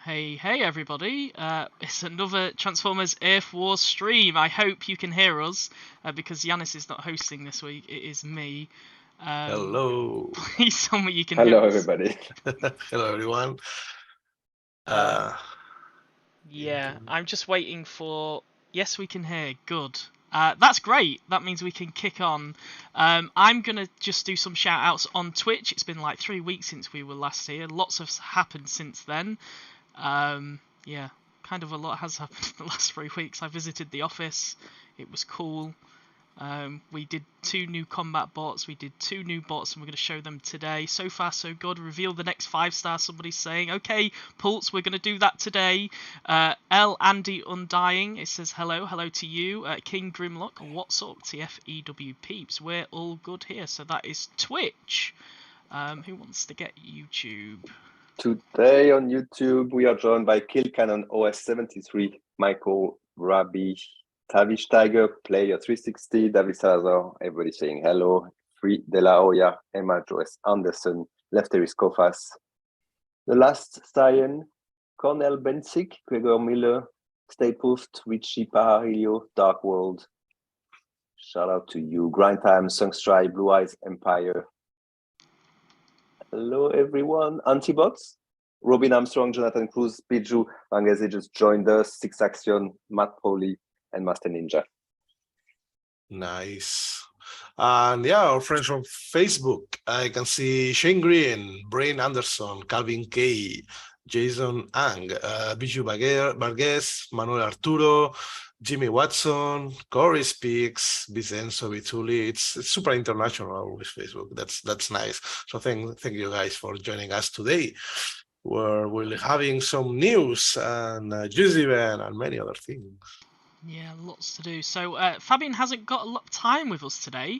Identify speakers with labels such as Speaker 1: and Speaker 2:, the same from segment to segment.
Speaker 1: Hey everybody, it's another Transformers Earth Wars stream. I hope you can hear us, because Yanis is not hosting this week, it is me.
Speaker 2: Hello.
Speaker 1: Please tell me you can
Speaker 3: Hello,
Speaker 1: hear us.
Speaker 3: everybody.
Speaker 2: Hello, everyone.
Speaker 1: Yeah, I'm just waiting for... Yes, we can hear. Good. That's great. That means we can kick on. I'm going to just do some shout-outs on Twitch. It's been like 3 weeks since we were last here. Lots has happened since then. Yeah, kind of a lot has happened in the last 3 weeks. I visited the office. It was cool. We did 2 new combat bots, we did 2 new bots, and we're going to show them today. So far, so good. Reveal the next 5-star, somebody's saying. Okay, Pulse, we're going to do that today. L. Andy Undying, it says hello to you. King Grimlock, what's up, TFEW peeps? We're all good here, so that is Twitch. Who wants to get YouTube?
Speaker 3: Today on YouTube, we are joined by Kill Cannon OS73, Michael, Rabbi, Tavish Tiger, Player 360, David Salazar, everybody saying hello, Free De La Hoya, Emma Joyce Anderson, Lefteris Kofas, The Last Scion, Cornel Bensik, Gregor Miller, Stay Puft, Richie Pajarillo, Dark World. Shout out to you, Grind Time, Songstry, Blue Eyes Empire. Hello everyone, Antibots, Robin Armstrong, Jonathan Cruz, Biju, Angese just joined us, Six Action, Matt Poley, and Master Ninja.
Speaker 2: Nice. And yeah, our friends from Facebook. I can see Shane Green, Brain Anderson, Calvin K, Jason Ang, Biju Vargas, Manuel Arturo, Jimmy Watson, Corey Speaks, Vincenzo Vituli. It's super international with Facebook. That's nice. So thank you guys for joining us today. We're having some news and Juicy event and many other things.
Speaker 1: Yeah, lots to do. So Fabian hasn't got a lot of time with us today.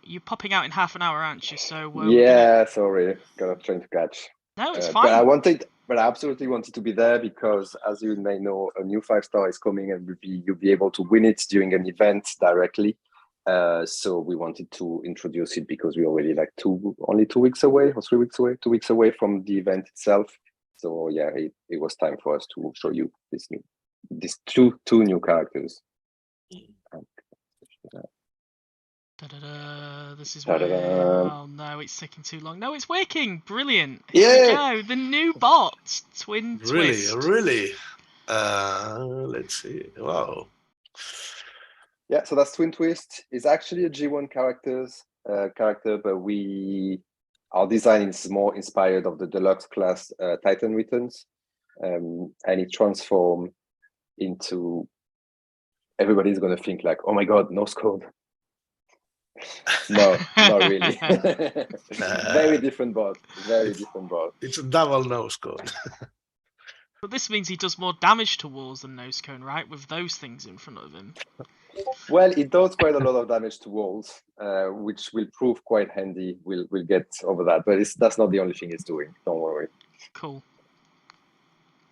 Speaker 1: You're popping out in half an hour, aren't you? So
Speaker 3: yeah, sorry, got trying to catch.
Speaker 1: No, it's fine.
Speaker 3: But I absolutely wanted to be there because, as you may know, a new 5-star is coming, and you'll be able to win it during an event directly. So we wanted to introduce it because we're already like only 2 weeks away or 3 weeks away, 2 weeks away from the event itself. So yeah, it was time for us to show you these two new characters.
Speaker 1: This is where... Oh no, it's taking too long. No, it's working. Brilliant. Here we go. The new bot, Twin Twist.
Speaker 2: Really. Let's see. Wow.
Speaker 3: Yeah, so that's Twin Twist. It's actually a G1 character, but our design is more inspired of the deluxe class Titan Returns, and it transforms into... Everybody's gonna think like, oh my god, Norse code. No, not really. Very different bot. Different bot.
Speaker 2: It's a double nose cone.
Speaker 1: But this means he does more damage to walls than nose cone, right? With those things in front of him.
Speaker 3: Well, it does quite a lot of damage to walls, which will prove quite handy. We'll get over that, but that's not the only thing it's doing. Don't worry.
Speaker 1: Cool.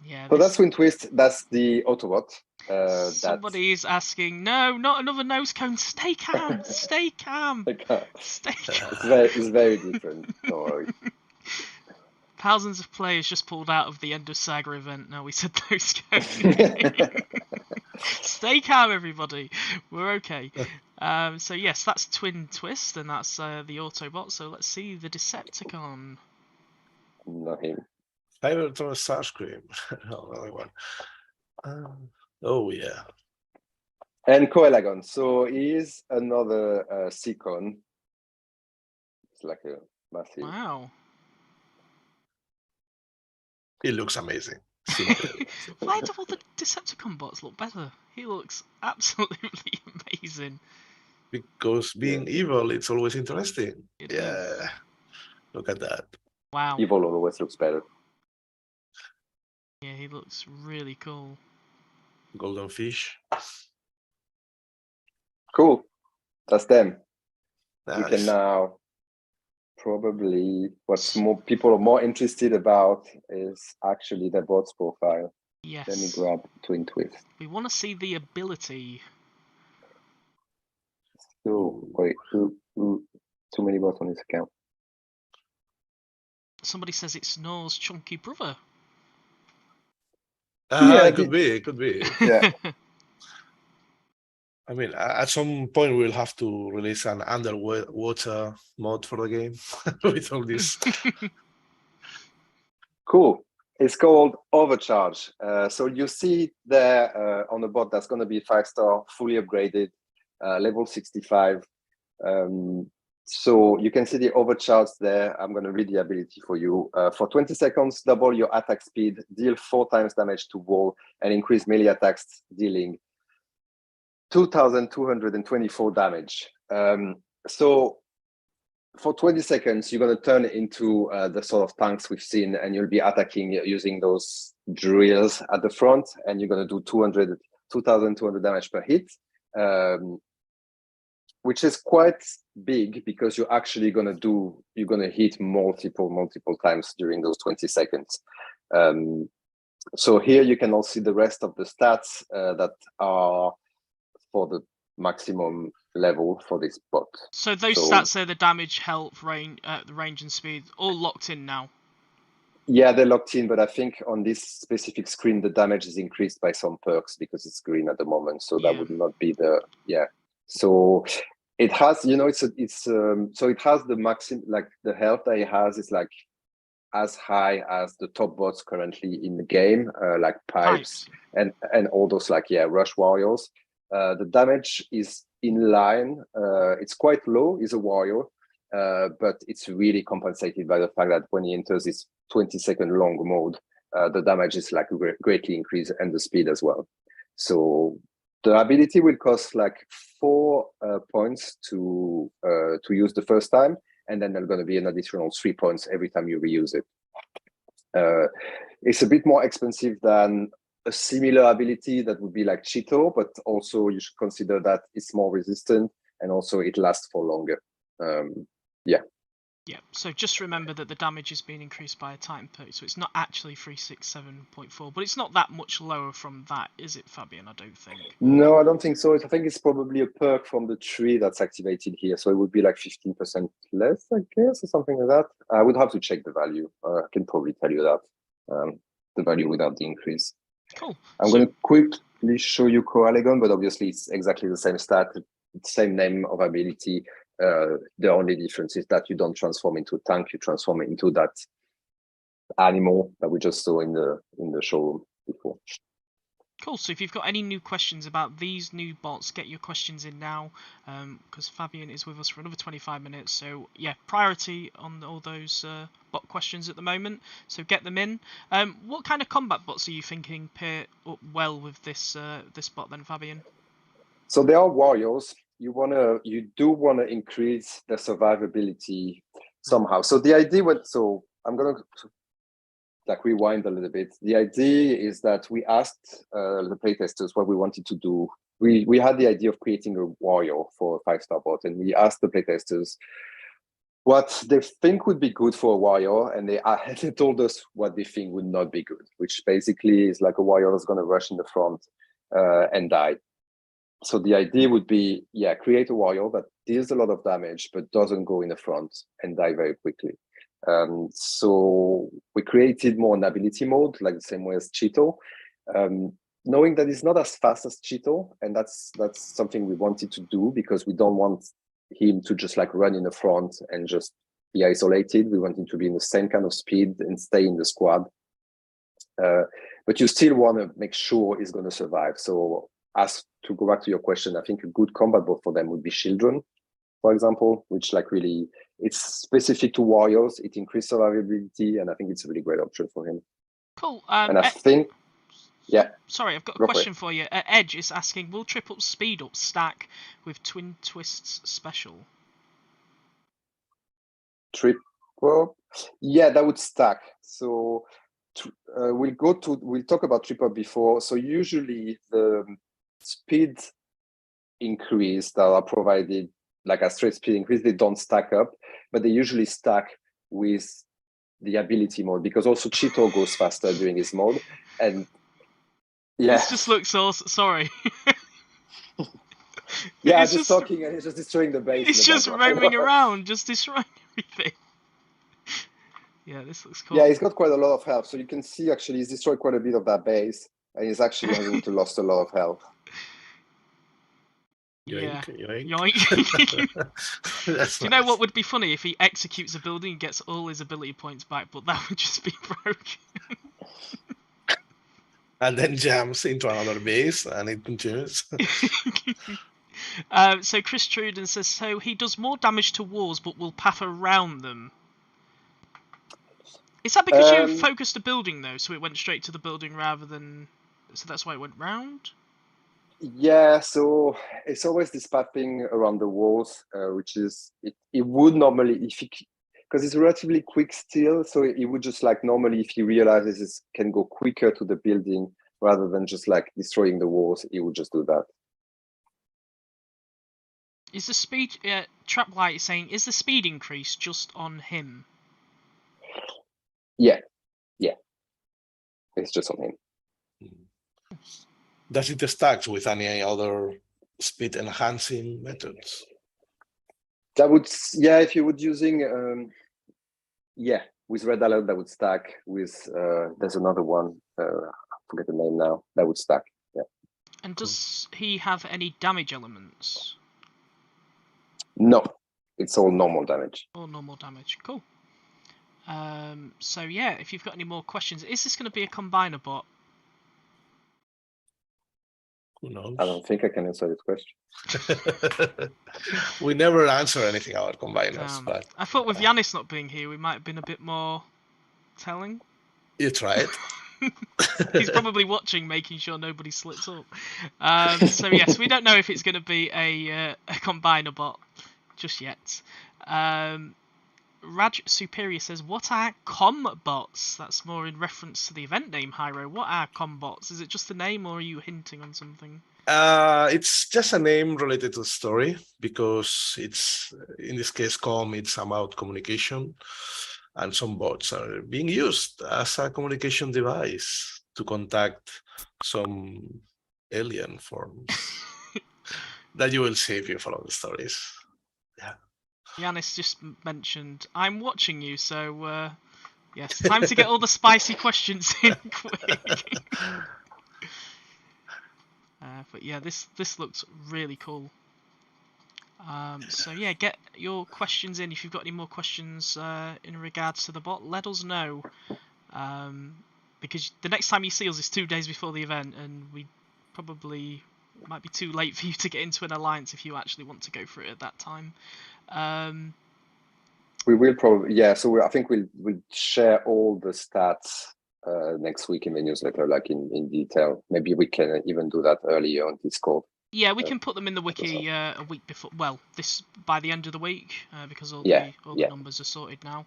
Speaker 1: Yeah.
Speaker 3: So that's Twin Twist. That's the Autobot.
Speaker 1: Somebody is asking, no, not another nose cone. Stay calm. Stay calm. Stay calm.
Speaker 3: It's very different. Don't worry.
Speaker 1: Thousands of players just pulled out of the end of Saga event. No, we said nose cone. Stay calm, everybody. We're okay. So yes, that's Twin Twist, and that's the Autobot. So let's see the Decepticon.
Speaker 3: Not him.
Speaker 2: Cybertron Starscream. Another one. Oh yeah.
Speaker 3: And Coelagon. So he is another Seacon. It's like a massive.
Speaker 1: Wow.
Speaker 2: He looks amazing.
Speaker 1: Why do all the Decepticon bots look better? He looks absolutely amazing.
Speaker 2: Because being evil, it's always interesting.
Speaker 1: It is.
Speaker 2: Look at that.
Speaker 1: Wow.
Speaker 3: Evil always looks better.
Speaker 1: Yeah, he looks really cool.
Speaker 2: Golden fish.
Speaker 3: Cool. That's them.
Speaker 2: Nice.
Speaker 3: We can now probably people are more interested about is actually the bot's profile.
Speaker 1: Yes.
Speaker 3: Let me grab Twin Twist.
Speaker 1: We want to see the ability.
Speaker 3: So wait, too many bots on his account.
Speaker 1: Somebody says it's Nor's chunky brother.
Speaker 3: Yeah,
Speaker 2: It could be. It could be.
Speaker 3: Yeah.
Speaker 2: I mean, at some point we'll have to release an underwater mod for the game with all this.
Speaker 3: Cool. It's called Overcharge. So you see there on the bot that's going to be 5-star, fully upgraded, level 65. So you can see the overcharge there. I'm going to read the ability for you. For 20 seconds, double your attack speed, deal 4 times damage to wall, and increase melee attacks, dealing 2,224 damage. So for 20 seconds, you're going to turn into the sort of tanks we've seen, and you'll be attacking using those drills at the front, and you're going to do 2,200 damage per hit, which is quite big because you're actually going to hit multiple times during those 20 seconds. So here you can also see the rest of the stats that are for the maximum level for this bot.
Speaker 1: So those stats are the damage, health, range, the range and speed, all locked in now.
Speaker 3: Yeah, they're locked in, but I think on this specific screen the damage is increased by some perks because it's green at the moment. So that would not be the So it has, so it has the maximum, like the health that it has is like as high as the top bots currently in the game, like pipes. and all those rush warriors. The damage is in line. It's quite low. He's a warrior, but it's really compensated by the fact that when he enters this 20-second long mode, the damage is like greatly increased and the speed as well. So the ability will cost like 4 points to use the first time, and then there's going to be an additional 3 points every time you reuse it. It's a bit more expensive than a similar ability that would be like Cheeto, but also you should consider that it's more resistant and also it lasts for longer.
Speaker 1: Yeah, so just remember that the damage is being increased by a Titan perk, so it's not actually 367.4, but it's not that much lower from that, is it, Fabian? I don't think.
Speaker 3: No, I don't think so. I think it's probably a perk from the tree that's activated here, so it would be like 15% less, I guess, or something like that. I would have to check the value. I can probably tell you that, the value without the increase.
Speaker 1: Cool.
Speaker 3: I'm going to quickly show you Coalegon, but obviously it's exactly the same stat, same name of ability. The only difference is that you don't transform into a tank, you transform into that animal that we just saw in the showroom before.
Speaker 1: Cool. So if you've got any new questions about these new bots, get your questions in now, because Fabian is with us for another 25 minutes. So yeah, priority on all those bot questions at the moment. So get them in. What kind of combat bots are you thinking pair up well with this this bot then, Fabian?
Speaker 3: So they are warriors. You do wanna increase the survivability somehow. So the idea I'm gonna rewind a little bit. The idea is that we asked the playtesters what we wanted to do. We had the idea of creating a warrior for a 5-star bot, and we asked the playtesters what they think would be good for a warrior, and they told us what they think would not be good, which basically is like a warrior that's going to rush in the front and die. So the idea would be, create a warrior that deals a lot of damage but doesn't go in the front and die very quickly. So we created more an ability mode, like the same way as Cheeto, knowing that it's not as fast as Cheeto, and that's something we wanted to do because we don't want him to just run in the front and just be isolated. We want him to be in the same kind of speed and stay in the squad. But you still want to make sure he's going to survive. So as to go back to your question, I think a good combat bot for them would be Children, for example, which really, it's specific to warriors. It increases survivability, and I think it's a really great option for him.
Speaker 1: Cool.
Speaker 3: And I think,
Speaker 1: Sorry, I've got a question for you. Edge is asking, will triple speed up stack with Twin Twists special?
Speaker 3: Triple? Yeah, that would stack. So we'll talk about triple before. So usually the speed increase that are provided, like a straight speed increase, they don't stack up, but they usually stack with the ability mode, because also Cheeto goes faster during his mode. And
Speaker 1: this just looks so sorry.
Speaker 3: It's just talking and it's just destroying the base.
Speaker 1: It's just roaming around, just destroying everything. Yeah, this looks cool.
Speaker 3: Yeah, he's got quite a lot of health, so you can see actually he's destroyed quite a bit of that base. And he's actually hasn't lost a lot of health.
Speaker 1: Yeah.
Speaker 2: Yoink, yoink.
Speaker 1: Yoink.
Speaker 2: That's
Speaker 1: Do you know
Speaker 2: nice.
Speaker 1: what would be funny if he executes a building and gets all his ability points back, but that would just be broken.
Speaker 2: And then jumps into another base and it continues.
Speaker 1: So Chris Truden says, so he does more damage to walls but will path around them. Is that because you focused a building though, so it went straight to the building rather than... So that's why it went round?
Speaker 3: Yeah, so it's always this pathing around the walls, which is, it would normally, if he, because it's relatively quick still, so it would just like normally if he realizes it can go quicker to the building rather than just like destroying the walls, he would just do that.
Speaker 1: Is the speed... Traplight is saying, is the speed increase just on him?
Speaker 3: Yeah. It's just on him.
Speaker 2: Does it stack with any other speed enhancing methods?
Speaker 3: That would, yeah, if you would using, with Red Alert, that would stack with, there's another one, I forget the name now, that would stack, yeah.
Speaker 1: And does he have any damage elements?
Speaker 3: No, it's all normal damage.
Speaker 1: All normal damage, cool. So yeah, if you've got any more questions, is this going to be a combiner bot?
Speaker 2: Who knows?
Speaker 3: I don't think I can answer this question.
Speaker 2: We never answer anything about combiners, but
Speaker 1: I thought with Yanis not being here, we might have been a bit more telling.
Speaker 2: you tried.
Speaker 1: He's probably watching, making sure nobody slips up. So yes, we don't know if it's going to be a combiner bot just yet. Raj Superior says, what are Comm-Bots? That's more in reference to the event name, Hyro. What are Comm-Bots? Is it just a name, or are you hinting on something?
Speaker 2: It's just a name related to the story, because it's, in this case, it's about communication, and some bots are being used as a communication device to contact some alien forms that you will see if you follow the stories. Yeah.
Speaker 1: Yanis just mentioned, I'm watching you, so yes, time to get all the spicy questions in quick. But yeah, this looks really cool. So yeah, get your questions in. If you've got any more questions in regards to the bot, let us know. Because the next time you see us is 2 days before the event, and we probably might be too late for you to get into an alliance if you actually want to go for it at that time.
Speaker 3: We will probably, yeah. So I think we'll share all the stats next week in the newsletter, like in detail. Maybe we can even do that earlier on Discord.
Speaker 1: Yeah, we can put them in the wiki a week before. Well, by the end of the week, because all the numbers are sorted now.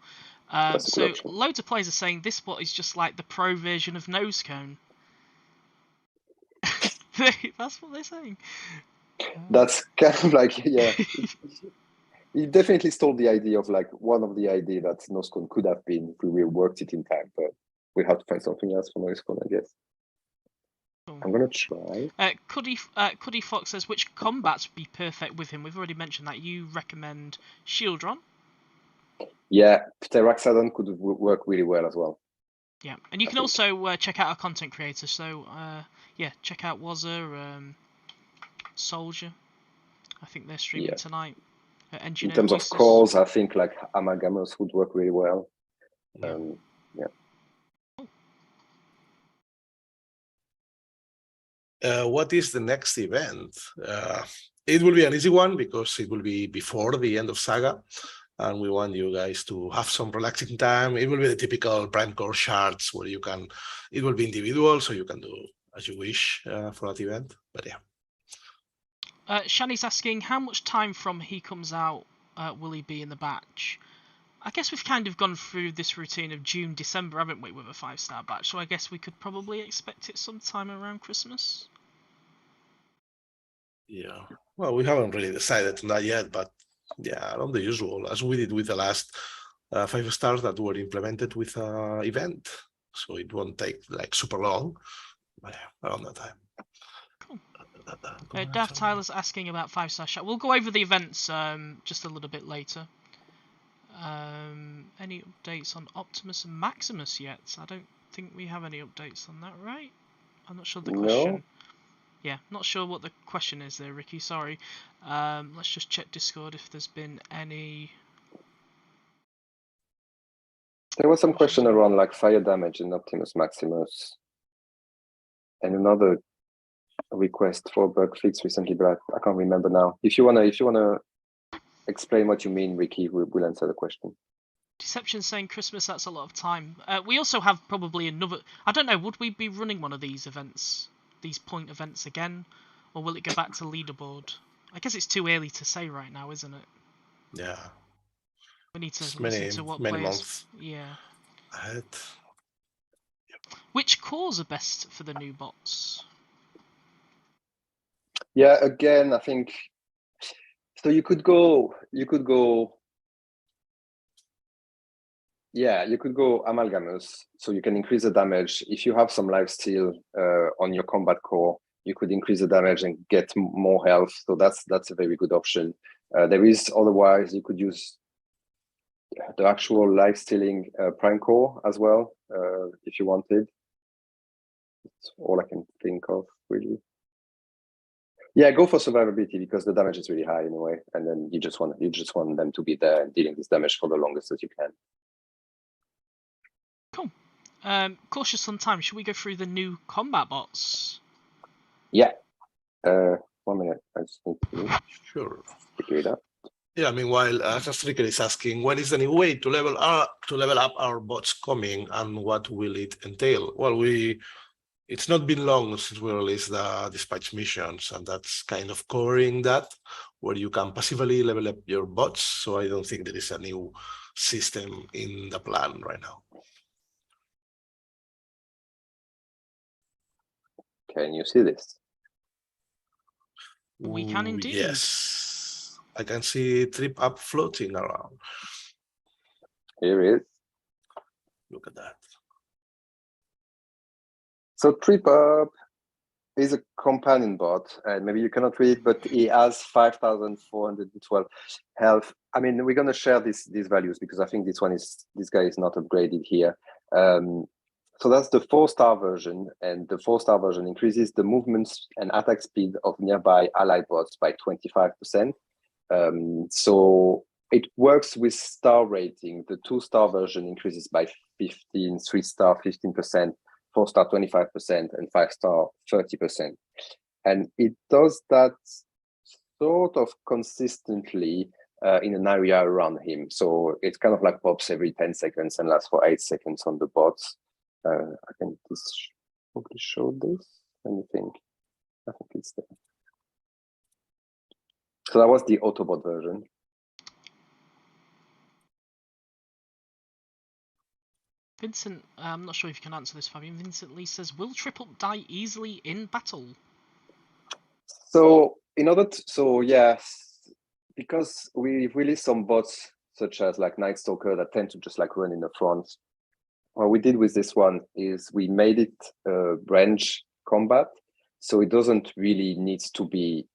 Speaker 1: So loads of players are saying this bot is just like the pro version of Nosecone. That's what they're saying.
Speaker 3: That's kind of like, yeah. He definitely stole the idea of like one of the idea that Nosecone could have been if we worked it in time, but we'll have to find something else for Nosecone, I guess. Cool. I'm gonna try.
Speaker 1: Cuddy Fox says, which combats would be perfect with him? We've already mentioned that. You recommend Shieldron?
Speaker 3: Yeah, Pteraxodon could work really well as well.
Speaker 1: Yeah, and you can also check out our content creators. So yeah, check out Wazza, Soldier. I think they're streaming tonight.
Speaker 3: In terms of calls, I think like Amalgamous would work really well. Yeah.
Speaker 2: What is the next event? It will be an easy one because it will be before the end of Saga, and we want you guys to have some relaxing time. It will be the typical Prime Core shards where you can, it will be individual, so you can do as you wish for that event, but yeah.
Speaker 1: Shani's asking, how much time from he comes out will he be in the batch? I guess we've kind of gone through this routine of June, December, haven't we, with a 5-star batch, so I guess we could probably expect it sometime around Christmas.
Speaker 2: Yeah, well, we haven't really decided on that yet, but yeah, around the usual, as we did with the last 5 stars that were implemented with event, so it won't take like super long, but yeah, around that time.
Speaker 1: Cool. Daft Tyler's asking about 5-star chat. We'll go over the events just a little bit later. Any updates on Optimus and Maximus yet? I don't think we have any updates on that, right? I'm not sure the question.
Speaker 3: No.
Speaker 1: Yeah, not sure what the question is there, Ricky. Sorry. Let's just check Discord if there's been any.
Speaker 3: There was some question around like fire damage in Optimus Maximus, and another request for bug fix recently, but I can't remember now. If you wanna explain what you mean, Ricky, we'll answer the question.
Speaker 1: Deception saying Christmas, that's a lot of time. We also have probably another. I don't know. Would we be running one of these events, these point events again, or will it go back to leaderboard? I guess it's too early to say right now, isn't it?
Speaker 2: Yeah.
Speaker 1: We need to
Speaker 2: It's
Speaker 1: listen to what
Speaker 2: many
Speaker 1: players.
Speaker 2: months
Speaker 1: Yeah.
Speaker 2: ahead.
Speaker 1: Which cores are best for the new bots?
Speaker 3: Yeah, again, I think so. You could go. Yeah, you could go Amalgamous, so you can increase the damage. If you have some lifesteal on your combat core, you could increase the damage and get more health. So that's a very good option. There is otherwise you could use the actual life-stealing Prime Core as well if you wanted. That's all I can think of really. Yeah, go for survivability because the damage is really high anyway, and then you just want them to be there and dealing this damage for the longest as you can.
Speaker 1: Cool. Cautious on time. Should we go through the new combat bots?
Speaker 3: Yeah. 1 minute. I just need to
Speaker 2: Sure.
Speaker 3: figure it out.
Speaker 2: Yeah, meanwhile, Stricker is asking, when is the new way to level up our bots coming, and what will it entail? Well, it's not been long since we released the dispatch missions, and that's kind of covering that, where you can passively level up your bots. So I don't think there is a new system in the plan right now.
Speaker 3: Can you see this?
Speaker 1: We can indeed.
Speaker 2: Yes, I can see Trip Up floating around.
Speaker 3: Here it is.
Speaker 2: Look at that.
Speaker 3: So Trip Up is a companion bot, and maybe you cannot read it, but he has 5,412 health. I mean, we're gonna share these values because I think this guy is not upgraded here. So that's the 4-star version, and the 4-star version increases the movement and attack speed of nearby allied bots by 25%. So it works with star rating. The 2-star version increases by 15, 3-star 15%, 4-star 25%, and 5-star 30%. And it does that sort of consistently in an area around him. So it's kind of like pops every 10 seconds and lasts for 8 seconds on the bots. I can probably show this. Let me think. I think it's there. So that was the Autobot version.
Speaker 1: Vincent, I'm not sure if you can answer this, Fabian. Vincent Lee says, will Trip Up die easily in battle?
Speaker 3: So yes, because we released some bots such as like Night Stalker that tend to just like run in the front. What we did with this one is we made it branch combat, so it doesn't really need to be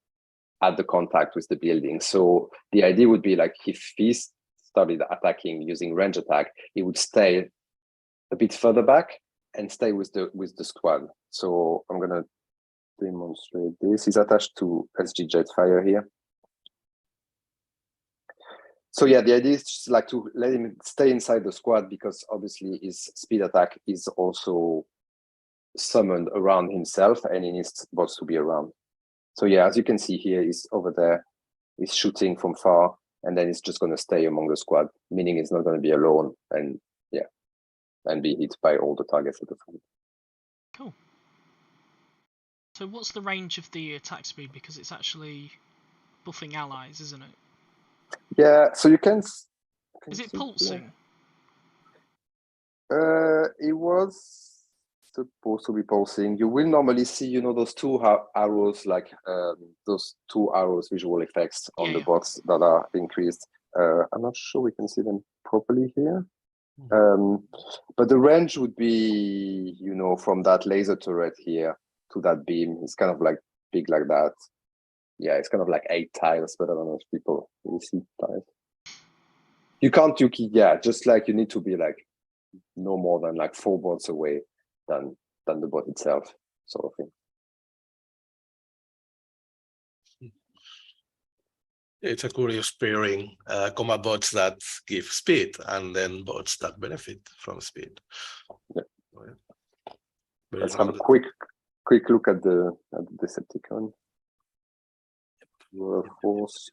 Speaker 3: at the contact with the building. So the idea would be like if he started attacking using range attack, he would stay a bit further back and stay with the squad. So I'm gonna demonstrate this. He's attached to SG Jetfire here. So yeah, the idea is just like to let him stay inside the squad because obviously his speed attack is also summoned around himself and he needs bots to be around. So yeah, as you can see here, he's over there, he's shooting from far, and then he's just going to stay among the squad, meaning he's not going to be alone and yeah, and be hit by all the targets at the front.
Speaker 1: Cool. So what's the range of the attack speed? Because it's actually buffing allies, isn't it?
Speaker 3: Yeah, so you can.
Speaker 1: Is it pulsing?
Speaker 3: It was supposed to be pulsing. You will normally see, those two arrows, like those 2 arrows visual effects on the bots that are increased. I'm not sure we can see them properly here. But the range would be, from that laser turret here to that beam. It's kind of like big like that. Yeah, it's kind of like 8 tiles, but I don't know if people really see tiles. Just like you need to be like no more than like 4 bots away than the bot itself. sort of thing.
Speaker 2: It's a curious pairing, combat bots that give speed and then bots that benefit from speed.
Speaker 3: Yeah.
Speaker 2: Very
Speaker 3: Let's have a
Speaker 2: rounded.
Speaker 3: quick look at the Decepticon. Force.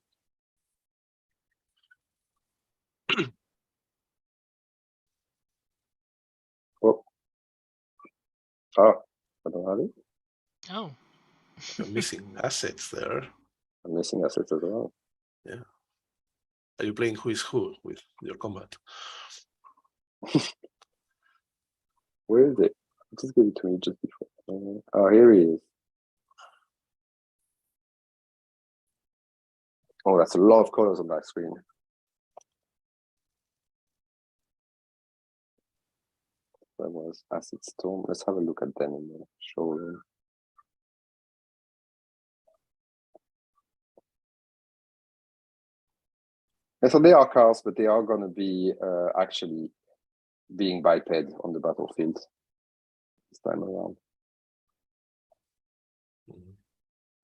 Speaker 3: Oh. I don't have it.
Speaker 1: Oh.
Speaker 2: You're missing assets there.
Speaker 3: I'm missing assets as well.
Speaker 2: Yeah. Are you playing Who is Who with your combat?
Speaker 3: Where is it? Just give it to me just before. Oh, here he is. Oh, that's a lot of colors on that screen. That was Acid Storm. Let's have a look at them in the showroom. And so they are cars, but they are going to be actually being biped on the battlefield this time around.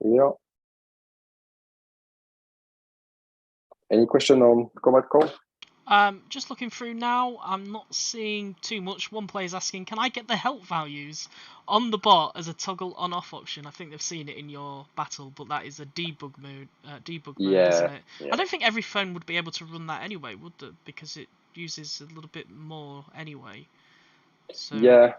Speaker 3: Yeah. Any question on Combat Core?
Speaker 1: Just looking through now, I'm not seeing too much. One player's asking, can I get the help values on the bot as a toggle on-off option? I think they've seen it in your battle, but that is a debug mode, isn't it?
Speaker 3: Yeah.
Speaker 1: I don't think every phone would be able to run that anyway, would it? Because it uses a little bit more anyway. So
Speaker 3: Yeah,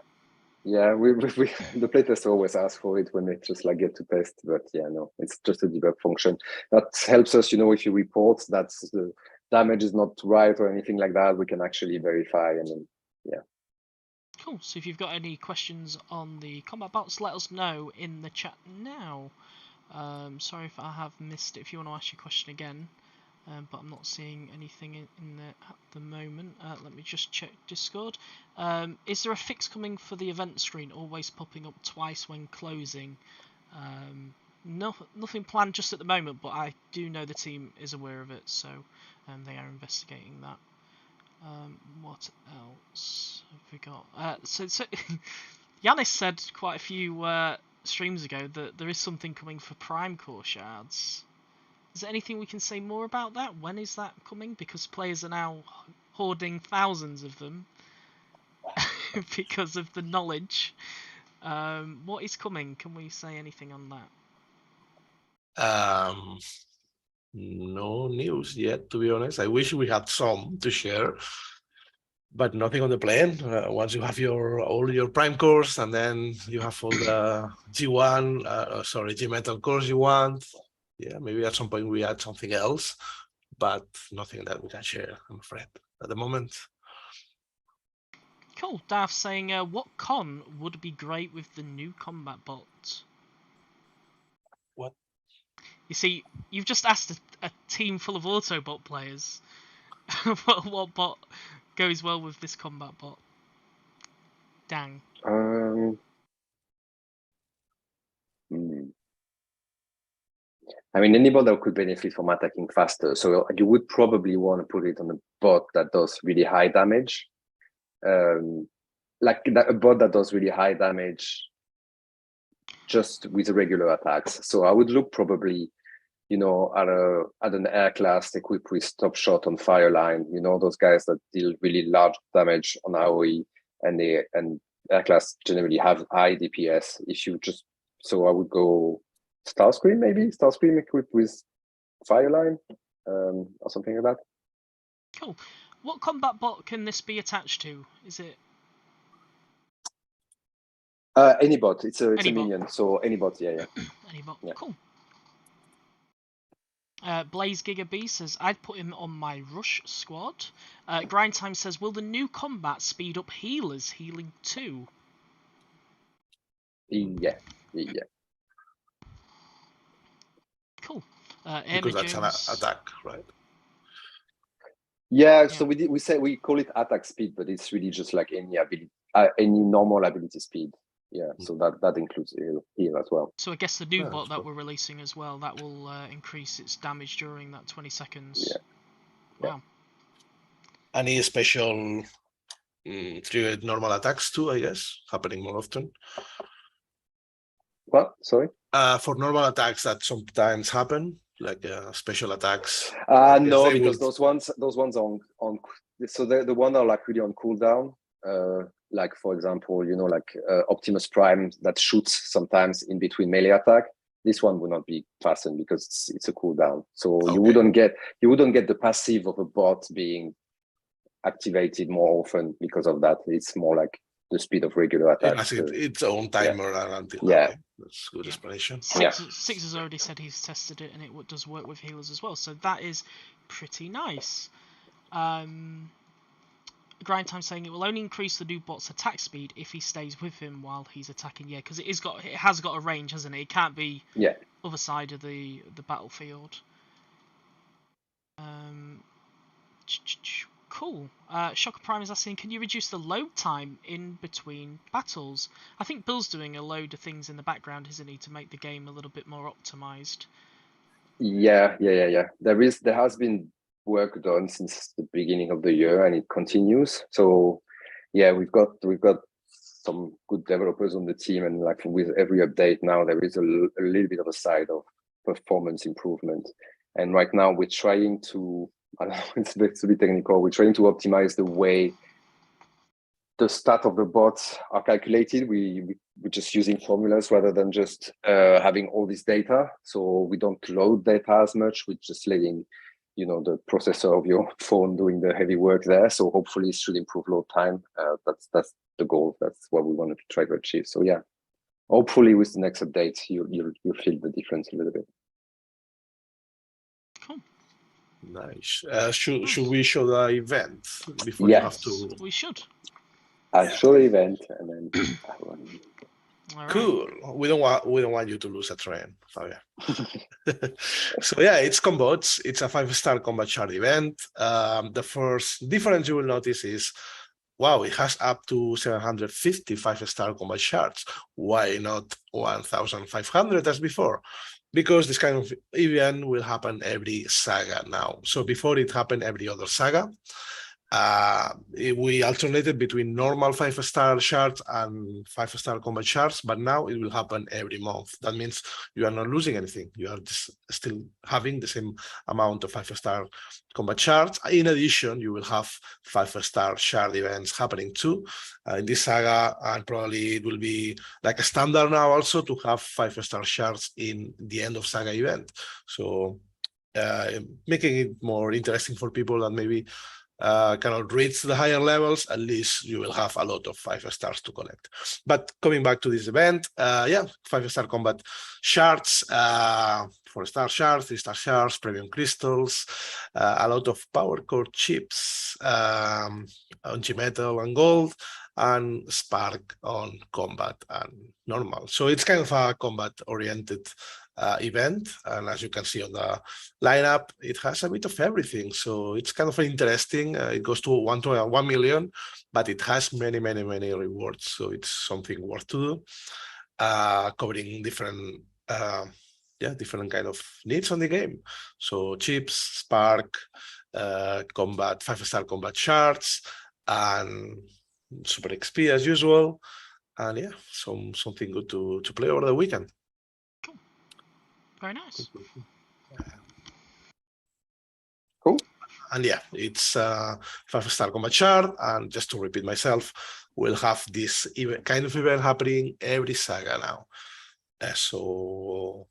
Speaker 3: the playtest always ask for it when they just like get to test, but yeah, no, it's just a debug function that helps us. If you report that the damage is not right or anything like that, we can actually verify, and then yeah.
Speaker 1: Cool. So if you've got any questions on the combat bots, let us know in the chat now. Sorry if I have missed it. If you want to ask your question again, but I'm not seeing anything in there at the moment. Let me just check Discord. Is there a fix coming for the event screen always popping up twice when closing? Nothing planned just at the moment, but I do know the team is aware of it, so they are investigating that. What else have we got? So Yanis said quite a few streams ago that there is something coming for Prime Core shards. Is there anything we can say more about that? When is that coming? Because players are now hoarding thousands of them because of the knowledge. What is coming? Can we say anything on that?
Speaker 2: No news yet, to be honest. I wish we had some to share, but nothing on the plan. Once you have all your Prime cores, and then you have all the G-Metal cores you want, yeah, maybe at some point we add something else, but nothing that we can share, I'm afraid, at the moment.
Speaker 1: Cool. Dav saying, what con would be great with the new combat bot?
Speaker 2: What?
Speaker 1: You see, you've just asked a team full of Autobot players what bot goes well with this combat bot. Dang.
Speaker 3: I mean, anybody that could benefit from attacking faster. So you would probably want to put it on a bot that does really high damage. Like a bot that does really high damage just with regular attacks. So I would look probably, at an air class equipped with Top Shot on Fireline, those guys that deal really large damage on AoE, and air class generally have high DPS. So I would go Starscream, maybe Starscream equipped with Fireline, or something like that.
Speaker 1: Cool. What combat bot can this be attached to? Is it
Speaker 3: any bot? It's a
Speaker 1: Any bot.
Speaker 3: minion, so any bot, yeah.
Speaker 1: Any bot.
Speaker 3: Yeah.
Speaker 1: Cool. Blaze Giga B says, I'd put him on my rush squad. Grind Time says, will the new combat speed up healers healing too?
Speaker 3: Yeah.
Speaker 1: Cool.
Speaker 2: Because that's an attack, right?
Speaker 3: Yeah, so we call it attack speed, but it's really just like any ability, any normal ability speed. Yeah, so that includes heal as well.
Speaker 1: So I guess the new bot that we're releasing as well, that will increase its damage during that 20 seconds.
Speaker 3: Yeah.
Speaker 1: Wow.
Speaker 2: Any special triggered normal attacks too, I guess, happening more often?
Speaker 3: What? Sorry.
Speaker 2: For normal attacks that sometimes happen, like special attacks. I guess
Speaker 3: No,
Speaker 2: they
Speaker 3: because
Speaker 2: will-
Speaker 3: those ones are on so the one are like really on cooldown. Like for example, like Optimus Prime that shoots sometimes in between melee attack. This one will not be fastened because it's a cooldown. So you wouldn't get the passive of a bot being activated more often because of that. It's more like the speed of regular
Speaker 2: It
Speaker 3: attacks.
Speaker 2: has its own timer until
Speaker 3: Yeah.
Speaker 2: okay. That's good explanation.
Speaker 1: Six has already said he's tested it and it does work with healers as well, so that is pretty nice. Grind Time saying it will only increase the new bot's attack speed if he stays with him while he's attacking. Yeah, because it has got a range, hasn't it? It can't be other side of the battlefield. Cool. Shocker Prime is asking, can you reduce the load time in between battles? I think Bill's doing a load of things in the background, isn't he, to make the game a little bit more optimized.
Speaker 3: Yeah. There has been work done since the beginning of the year, and it continues. So, yeah, we've got some good developers on the team, and like with every update now, there is a little bit of a side of performance improvement. And right now, we're trying to. I don't know, it's a bit technical. We're trying to optimize the way the stat of the bots are calculated. We're just using formulas rather than just having all this data. So we don't load data as much. We're just letting, the processor of your phone doing the heavy work there. So hopefully it should improve load time. That's the goal. That's what we want to try to achieve. So yeah, hopefully with the next update, you'll feel the difference a little bit.
Speaker 1: Cool.
Speaker 2: Nice. Should we show the event before
Speaker 3: Yes.
Speaker 2: you have to?
Speaker 1: We should.
Speaker 3: I'll show the event and then
Speaker 2: Cool. We don't want you to lose a train, Fabian. So yeah, it's Comm-Bots. It's a 5-star combat shard event. The first difference you will notice is, wow, it has up to 750 5-star combat shards. Why not 1,500 as before? Because this kind of event will happen every saga now. So before it happened every other saga. We alternated between normal 5-star shards and 5-star combat shards, but now it will happen every month. That means you are not losing anything. You are just still having the same amount of 5-star combat shards. In addition, you will have 5-star shard events happening too. In this saga, and probably it will be like a standard now also to have 5-star shards in the end of saga event. So making it more interesting for people that maybe cannot reach the higher levels, at least you will have a lot of 5-stars to collect. But coming back to this event, 5-star combat shards, 4-star shards, 3-star shards, premium crystals, a lot of power core chips on G-Metal and gold, and spark on combat and normal. So it's kind of a combat oriented event, and as you can see on the lineup, it has a bit of everything, so it's kind of interesting. It goes to 1 million, but it has many rewards, so it's something worth to do, covering different different kind of needs on the game. So chips, spark, combat, 5-star combat shards, and super XP as usual, and yeah, something good to play over the weekend.
Speaker 1: Cool. Very nice.
Speaker 3: Cool.
Speaker 2: And yeah, it's 5-star combat shard, and just to repeat myself, we'll have this kind of event happening every saga now. So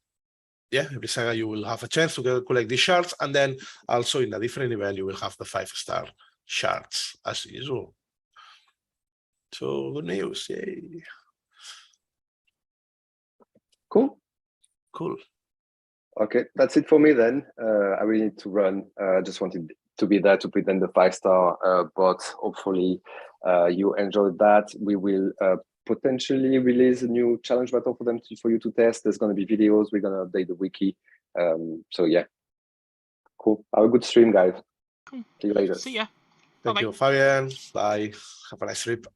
Speaker 2: yeah, every saga you will have a chance to collect these shards, and then also in a different event you will have the 5-star shards as usual. So good news, yay!
Speaker 3: Cool. Okay, that's it for me then. I really need to run. Just wanted to be there to present the 5-star bot. Hopefully you enjoyed that. We will potentially release a new challenge battle for you to test. There's going to be videos. We're going to update the wiki. So yeah, cool. Have a good stream, guys.
Speaker 1: Cool.
Speaker 3: See you later.
Speaker 1: See ya.
Speaker 2: Thank you, Fabian. Bye. Have a nice trip.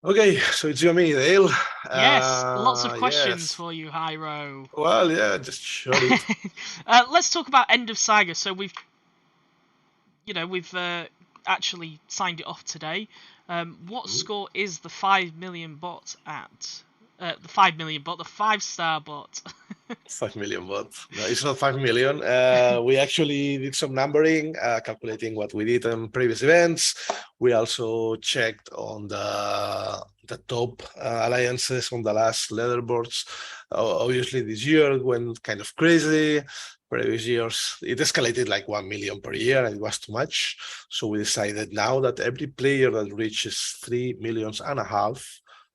Speaker 2: Okay, so it's you and me, Dale.
Speaker 1: Yes, lots of questions for you, Hyro.
Speaker 2: Well, yeah, just show it.
Speaker 1: Let's talk about End of Saga. So we've actually signed it off today. What score is the 5 million bot at? The 5 million bot, the 5-star bot.
Speaker 2: 5 million bots. No, it's not 5 million. We actually did some numbering, calculating what we did on previous events. We also checked on the top alliances on the last leaderboards. Obviously, this year it went kind of crazy. Previous years, it escalated like 1 million per year, and it was too much. So we decided now that every player that reaches 3.5 million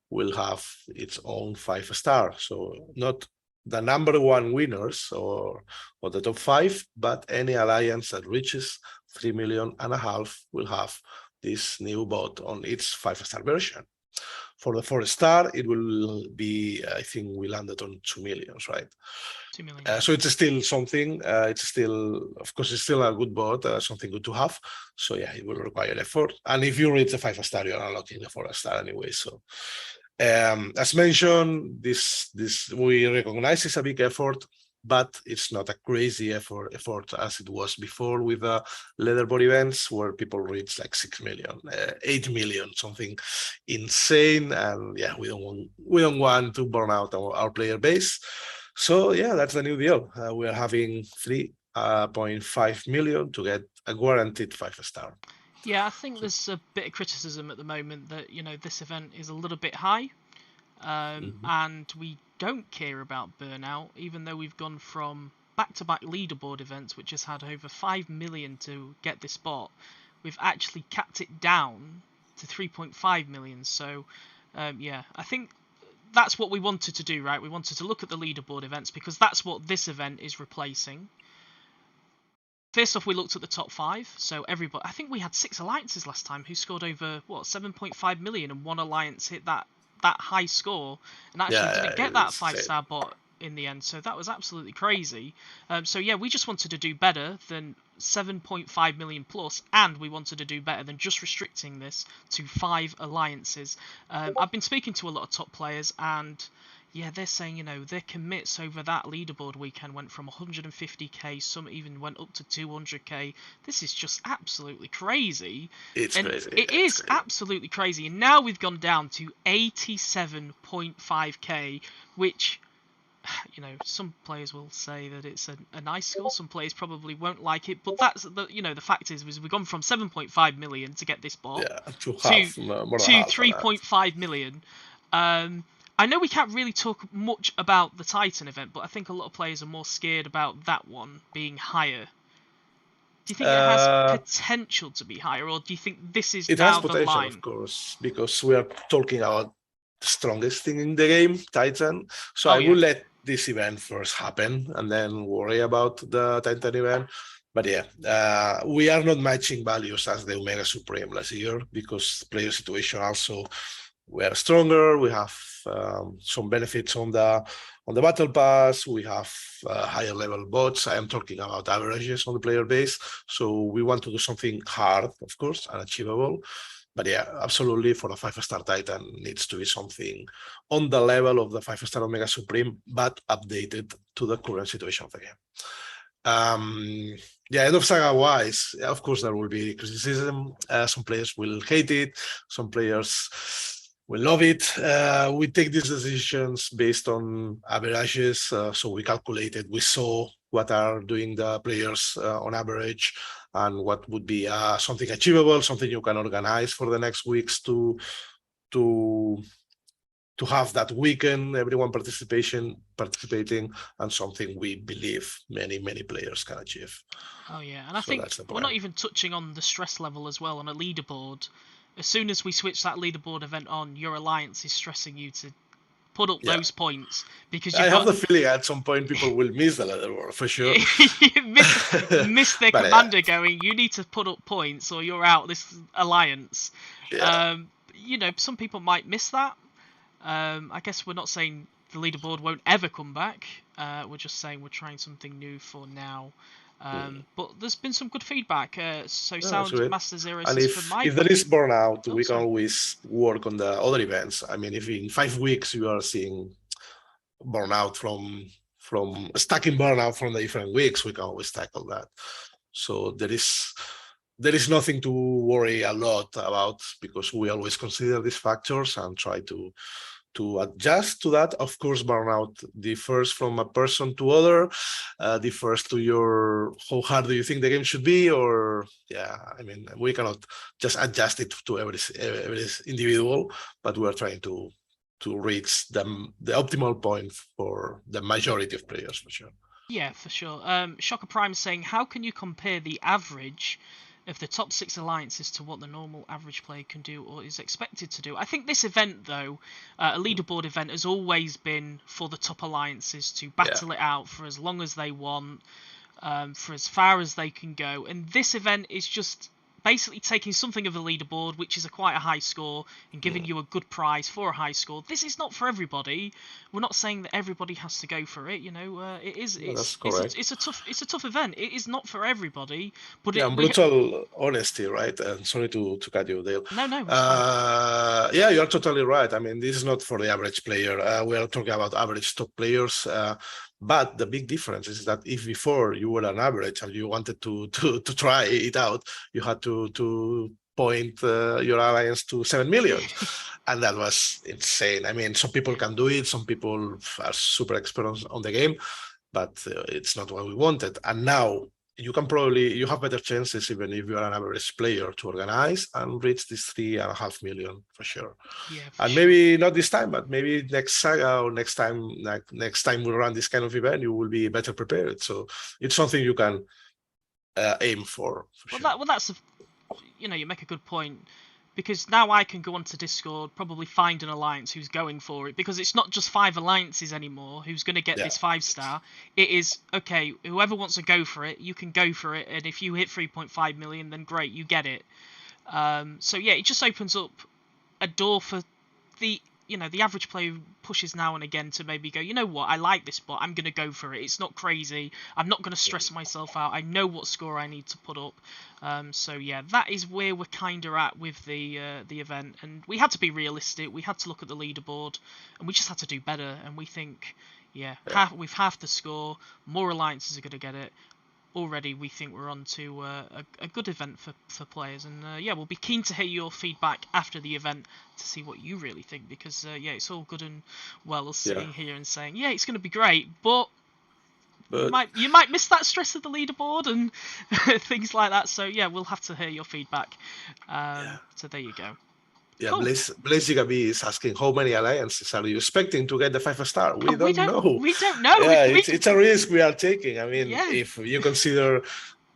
Speaker 2: will have its own 5-star. So not the number one winners or the top 5, but any alliance that reaches 3.5 million will have this new bot on its 5-star version. For the 4-star, it will be, I think we landed on 2 million, right?
Speaker 1: 2 million.
Speaker 2: So it's still something. It's still, of course, it's still a good bot, something good to have. So yeah, it will require effort. And if you reach the 5-star, you're unlocking the 4-star anyway. So as mentioned, this we recognize it's a big effort, but it's not a crazy effort as it was before with the leaderboard events where people reach like 6 million, 8 million, something insane. And yeah, we don't want to burn out our player base. So yeah, that's the new deal. We are having 3.5 million to get a guaranteed 5-star.
Speaker 1: Yeah, I think there's a bit of criticism at the moment that this event is a little bit high, and we don't care about burnout, even though we've gone from back-to-back leaderboard events, which has had over 5 million to get this spot. We've actually capped it down to 3.5 million. So, yeah, I think that's what we wanted to do, right? We wanted to look at the leaderboard events because that's what this event is replacing. First off, we looked at the top 5. So everybody, I think we had 6 alliances last time who scored over 7.5 million, and one alliance hit that high score and actually didn't get that 5-star bot in the end. So that was absolutely crazy. So yeah, we just wanted to do better than 7.5 million plus, and we wanted to do better than just restricting this to 5 alliances. I've been speaking to a lot of top players, and yeah, they're saying, their commits over that leaderboard weekend went from 150k, some even went up to 200k. This is just absolutely crazy.
Speaker 2: It's crazy.
Speaker 1: It is absolutely crazy. And now we've gone down to 87.5k, which, some players will say that it's a nice score. Some players probably won't like it, but that's the fact is we've gone from 7.5 million to get this bot
Speaker 2: to
Speaker 1: 3.5 million. I know we can't really talk much about the Titan event, but I think a lot of players are more scared about that one being higher. Do you think it has potential to be higher, or do you think this is now the line? It has potential,
Speaker 2: of course, because we are talking about the strongest thing in the game, Titan. So I will let this event first happen and then worry about the Titan event. But yeah, we are not matching values as the Omega Supreme last year because player situation also we are stronger. We have some benefits on the battle pass. We have higher level bots. I am talking about averages on the player base. So we want to do something hard, of course, and achievable. But yeah, absolutely, for a 5-star Titan needs to be something on the level of the 5-star Omega Supreme, but updated to the current situation of the game. Yeah, end of Saga wise, of course, there will be criticism. Some players will hate it. Some players we love it. We take these decisions based on averages. So we calculated, we saw what are doing the players on average and what would be something achievable, something you can organize for the next weeks to have that weekend, everyone participating, and something we believe many players can achieve.
Speaker 1: Oh yeah, and I think we're not even touching on the stress level as well on a leaderboard. As soon as we switch that leaderboard event on, your alliance is stressing you to put up those points because
Speaker 2: I have the feeling at some point people will miss the leaderboard for sure.
Speaker 1: miss their commander going, you need to put up points or you're out this alliance.
Speaker 2: Yeah.
Speaker 1: Some people might miss that. I guess we're not saying the leaderboard won't ever come back. We're just saying we're trying something new for now. But there's been some good feedback. Sound Master Zero says
Speaker 2: if,
Speaker 1: for my
Speaker 2: if there is burnout, we can always work on the other events. I mean, if in 5 weeks you are seeing burnout from stacking burnout from the different weeks, we can always tackle that. So there is nothing to worry a lot about because we always consider these factors and try to adjust to that. Of course, burnout differs from a person to other, differs to your how hard do you think the game should be, or I mean, we cannot just adjust it to every individual, but we are trying to reach the optimal point for the majority of players, for sure.
Speaker 1: Yeah, for sure. Shocker Prime saying, how can you compare the average of the top 6 alliances to what the normal average player can do or is expected to do? I think this event, though, a leaderboard event, has always been for the top alliances to battle it out for as long as they want, for as far as they can go. And this event is just basically taking something of a leaderboard, which is quite a high score, and giving you a good prize for a high score. This is not for everybody. We're not saying that everybody has to go for it. You know, it is.
Speaker 2: That's correct.
Speaker 1: It's a tough event. It is not for everybody. But
Speaker 2: brutal honesty, right? And sorry to cut you, Dale.
Speaker 1: No.
Speaker 2: You're totally right. I mean, this is not for the average player. We are talking about average top players. But the big difference is that if before you were an average and you wanted to try it out, you had to point your alliance to 7 million. And that was insane. I mean, some people can do it. Some people are super expert on the game, but it's not what we wanted. And now you have better chances, even if you are an average player, to organize and reach this 3.5 million for sure.
Speaker 1: Yeah,
Speaker 2: and maybe not this time, but maybe next Saga or next time we run this kind of event, you will be better prepared. So it's something you can aim for sure.
Speaker 1: That's you make a good point, because now I can go onto Discord, probably find an alliance who's going for it, because it's not just 5 alliances anymore who's going to get this 5-star. It is, okay, whoever wants to go for it, you can go for it, and if you hit 3.5 million, then great, you get it. So yeah, it just opens up a door for the average player who pushes now and again to maybe go, you know what, I like this bot, I'm going to go for it. It's not crazy. I'm not going to stress myself out. I know what score I need to put up. So yeah, that is where we're kind of at with the event. And we had to be realistic. We had to look at the leaderboard, and we just had to do better. And we think, we've half the score. More alliances are going to get it. Already we think we're on to a good event for players, and we'll be keen to hear your feedback after the event to see what you really think, because it's all good and well us sitting here and saying it's going to be great, but you might miss that stress of the leaderboard and things like that. So we'll have to hear your feedback. So there you go.
Speaker 2: Cool. Blaze Gigaby is asking, how many alliances are you expecting to get the 5-star? We don't know.
Speaker 1: We don't know.
Speaker 2: It's a risk we are taking. I mean, if you consider,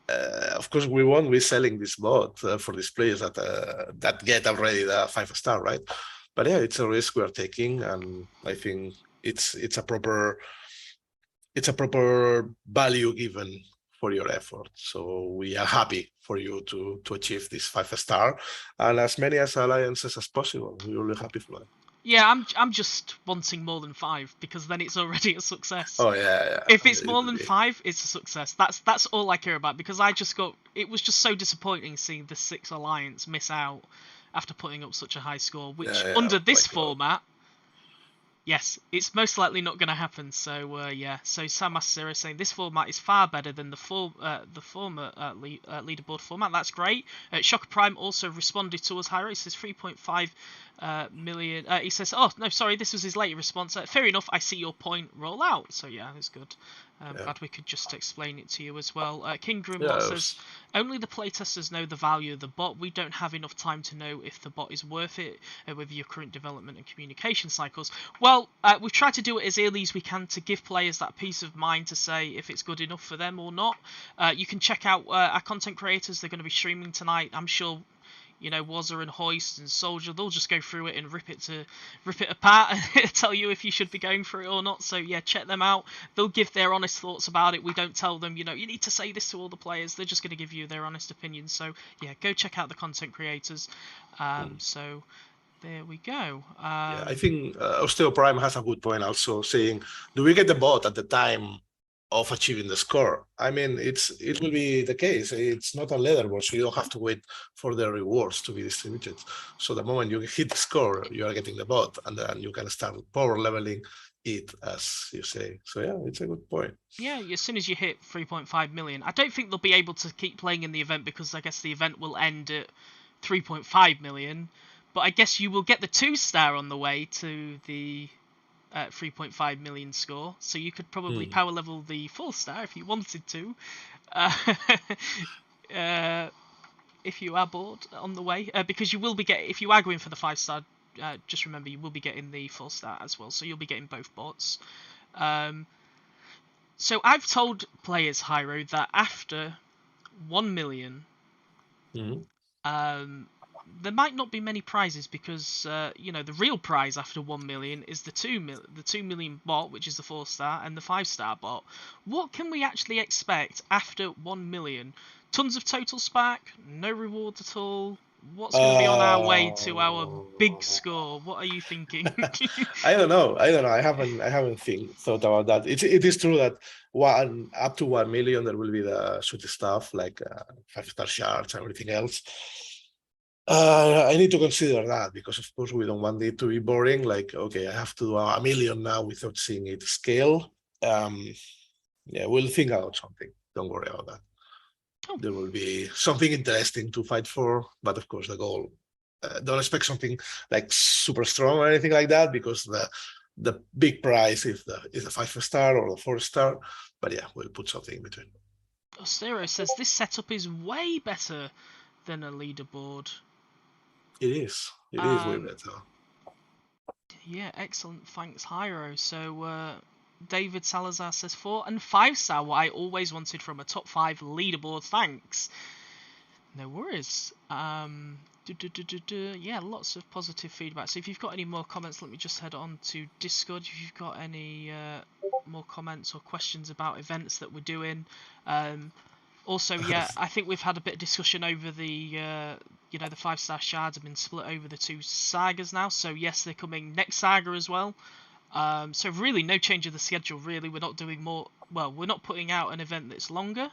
Speaker 2: of course, we won't be selling this bot for these players that get already the 5-star, right? But it's a risk we are taking, and I think it's a proper value given for your effort. So we are happy for you to achieve this 5-star, and as many as alliances as possible. We're really happy for that.
Speaker 1: Yeah, I'm just wanting more than 5, because then it's already a success.
Speaker 2: Oh yeah.
Speaker 1: If it's more than 5, it's a success. That's all I care about, because it was just so disappointing seeing the 6 alliance miss out after putting up such a high score, which under this format, yes, it's most likely not going to happen. So so Sam Master is saying this format is far better than the former leaderboard format. That's great. Shocker Prime also responded to us higher. He says 3.5 million. He says, oh no, sorry, this was his later response. Fair enough. I see your point. Roll out. So yeah, that's good. Glad we could just explain it to you as well. King Grimlock says, only the playtesters know the value of the bot. We don't have enough time to know if the bot is worth it with your current development and communication cycles. Well, we've tried to do it as early as we can to give players that peace of mind to say if it's good enough for them or not. You can check out our content creators. They're going to be streaming tonight. I'm sure Wazza and Hoist and Soldier, they'll just go through it and rip it apart and tell you if you should be going for it or not. So yeah, check them out. They'll give their honest thoughts about it. We don't tell them, you need to say this to all the players. They're just going to give you their honest opinions. So yeah, go check out the content creators. So there we go.
Speaker 2: I think Osteo Prime has a good point also, saying, do we get the bot at the time of achieving the score? I mean, it will be the case. It's not a leaderboard, so you don't have to wait for the rewards to be distributed. So the moment you hit the score, you are getting the bot, and then you can start power leveling it, as you say. So yeah, it's a good point.
Speaker 1: Yeah, as soon as you hit 3.5 million, I don't think they'll be able to keep playing in the event, because I guess the event will end at 3.5 million. but I guess you will get the 2-star on the way to the 3.5 million score, so you could probably power level the 4-star if you wanted to. If you are bored on the way, because you will be getting, if you are going for the 5-star, just remember you will be getting the 4-star as well, so you'll be getting both bots. So I've told players, Hyro, that after 1 million, there might not be many prizes because you know, the real prize after 1 million is the 2 million bot, which is the 4-star, and the 5-star bot. What can we actually expect after 1 million? Tons of total spark, no rewards at all. What's going to be on our way to our big score? What are you thinking?
Speaker 2: I don't know. I haven't thought about that. It is true that up to 1 million there will be the sweet stuff like 5-star shards and everything else. I need to consider that because of course we don't want it to be boring. Like, okay, I have to do 1 million now without seeing it scale. Yeah, we'll think about something. Don't worry about that.
Speaker 1: Oh.
Speaker 2: There will be something interesting to fight for, but of course the goal. Don't expect something like super strong or anything like that because the big prize is the 5-star or the 4-star. But yeah, we'll put something in between.
Speaker 1: Ostero says this setup is way better than a leaderboard.
Speaker 2: It is. It is way better.
Speaker 1: Yeah, excellent. Thanks, Hyro. So David Salazar says 4 and 5-star, what I always wanted from a top 5 leaderboard. Thanks. No worries. Yeah, lots of positive feedback. So if you've got any more comments, let me just head on to Discord. If you've got any more comments or questions about events that we're doing. Also, yeah, I think we've had a bit of discussion over the, you know, the 5-star shards have been split over the 2 sagas now. So yes, they're coming next saga as well. So really, no change of the schedule. Really, we're not doing more. Well, we're not putting out an event that's longer.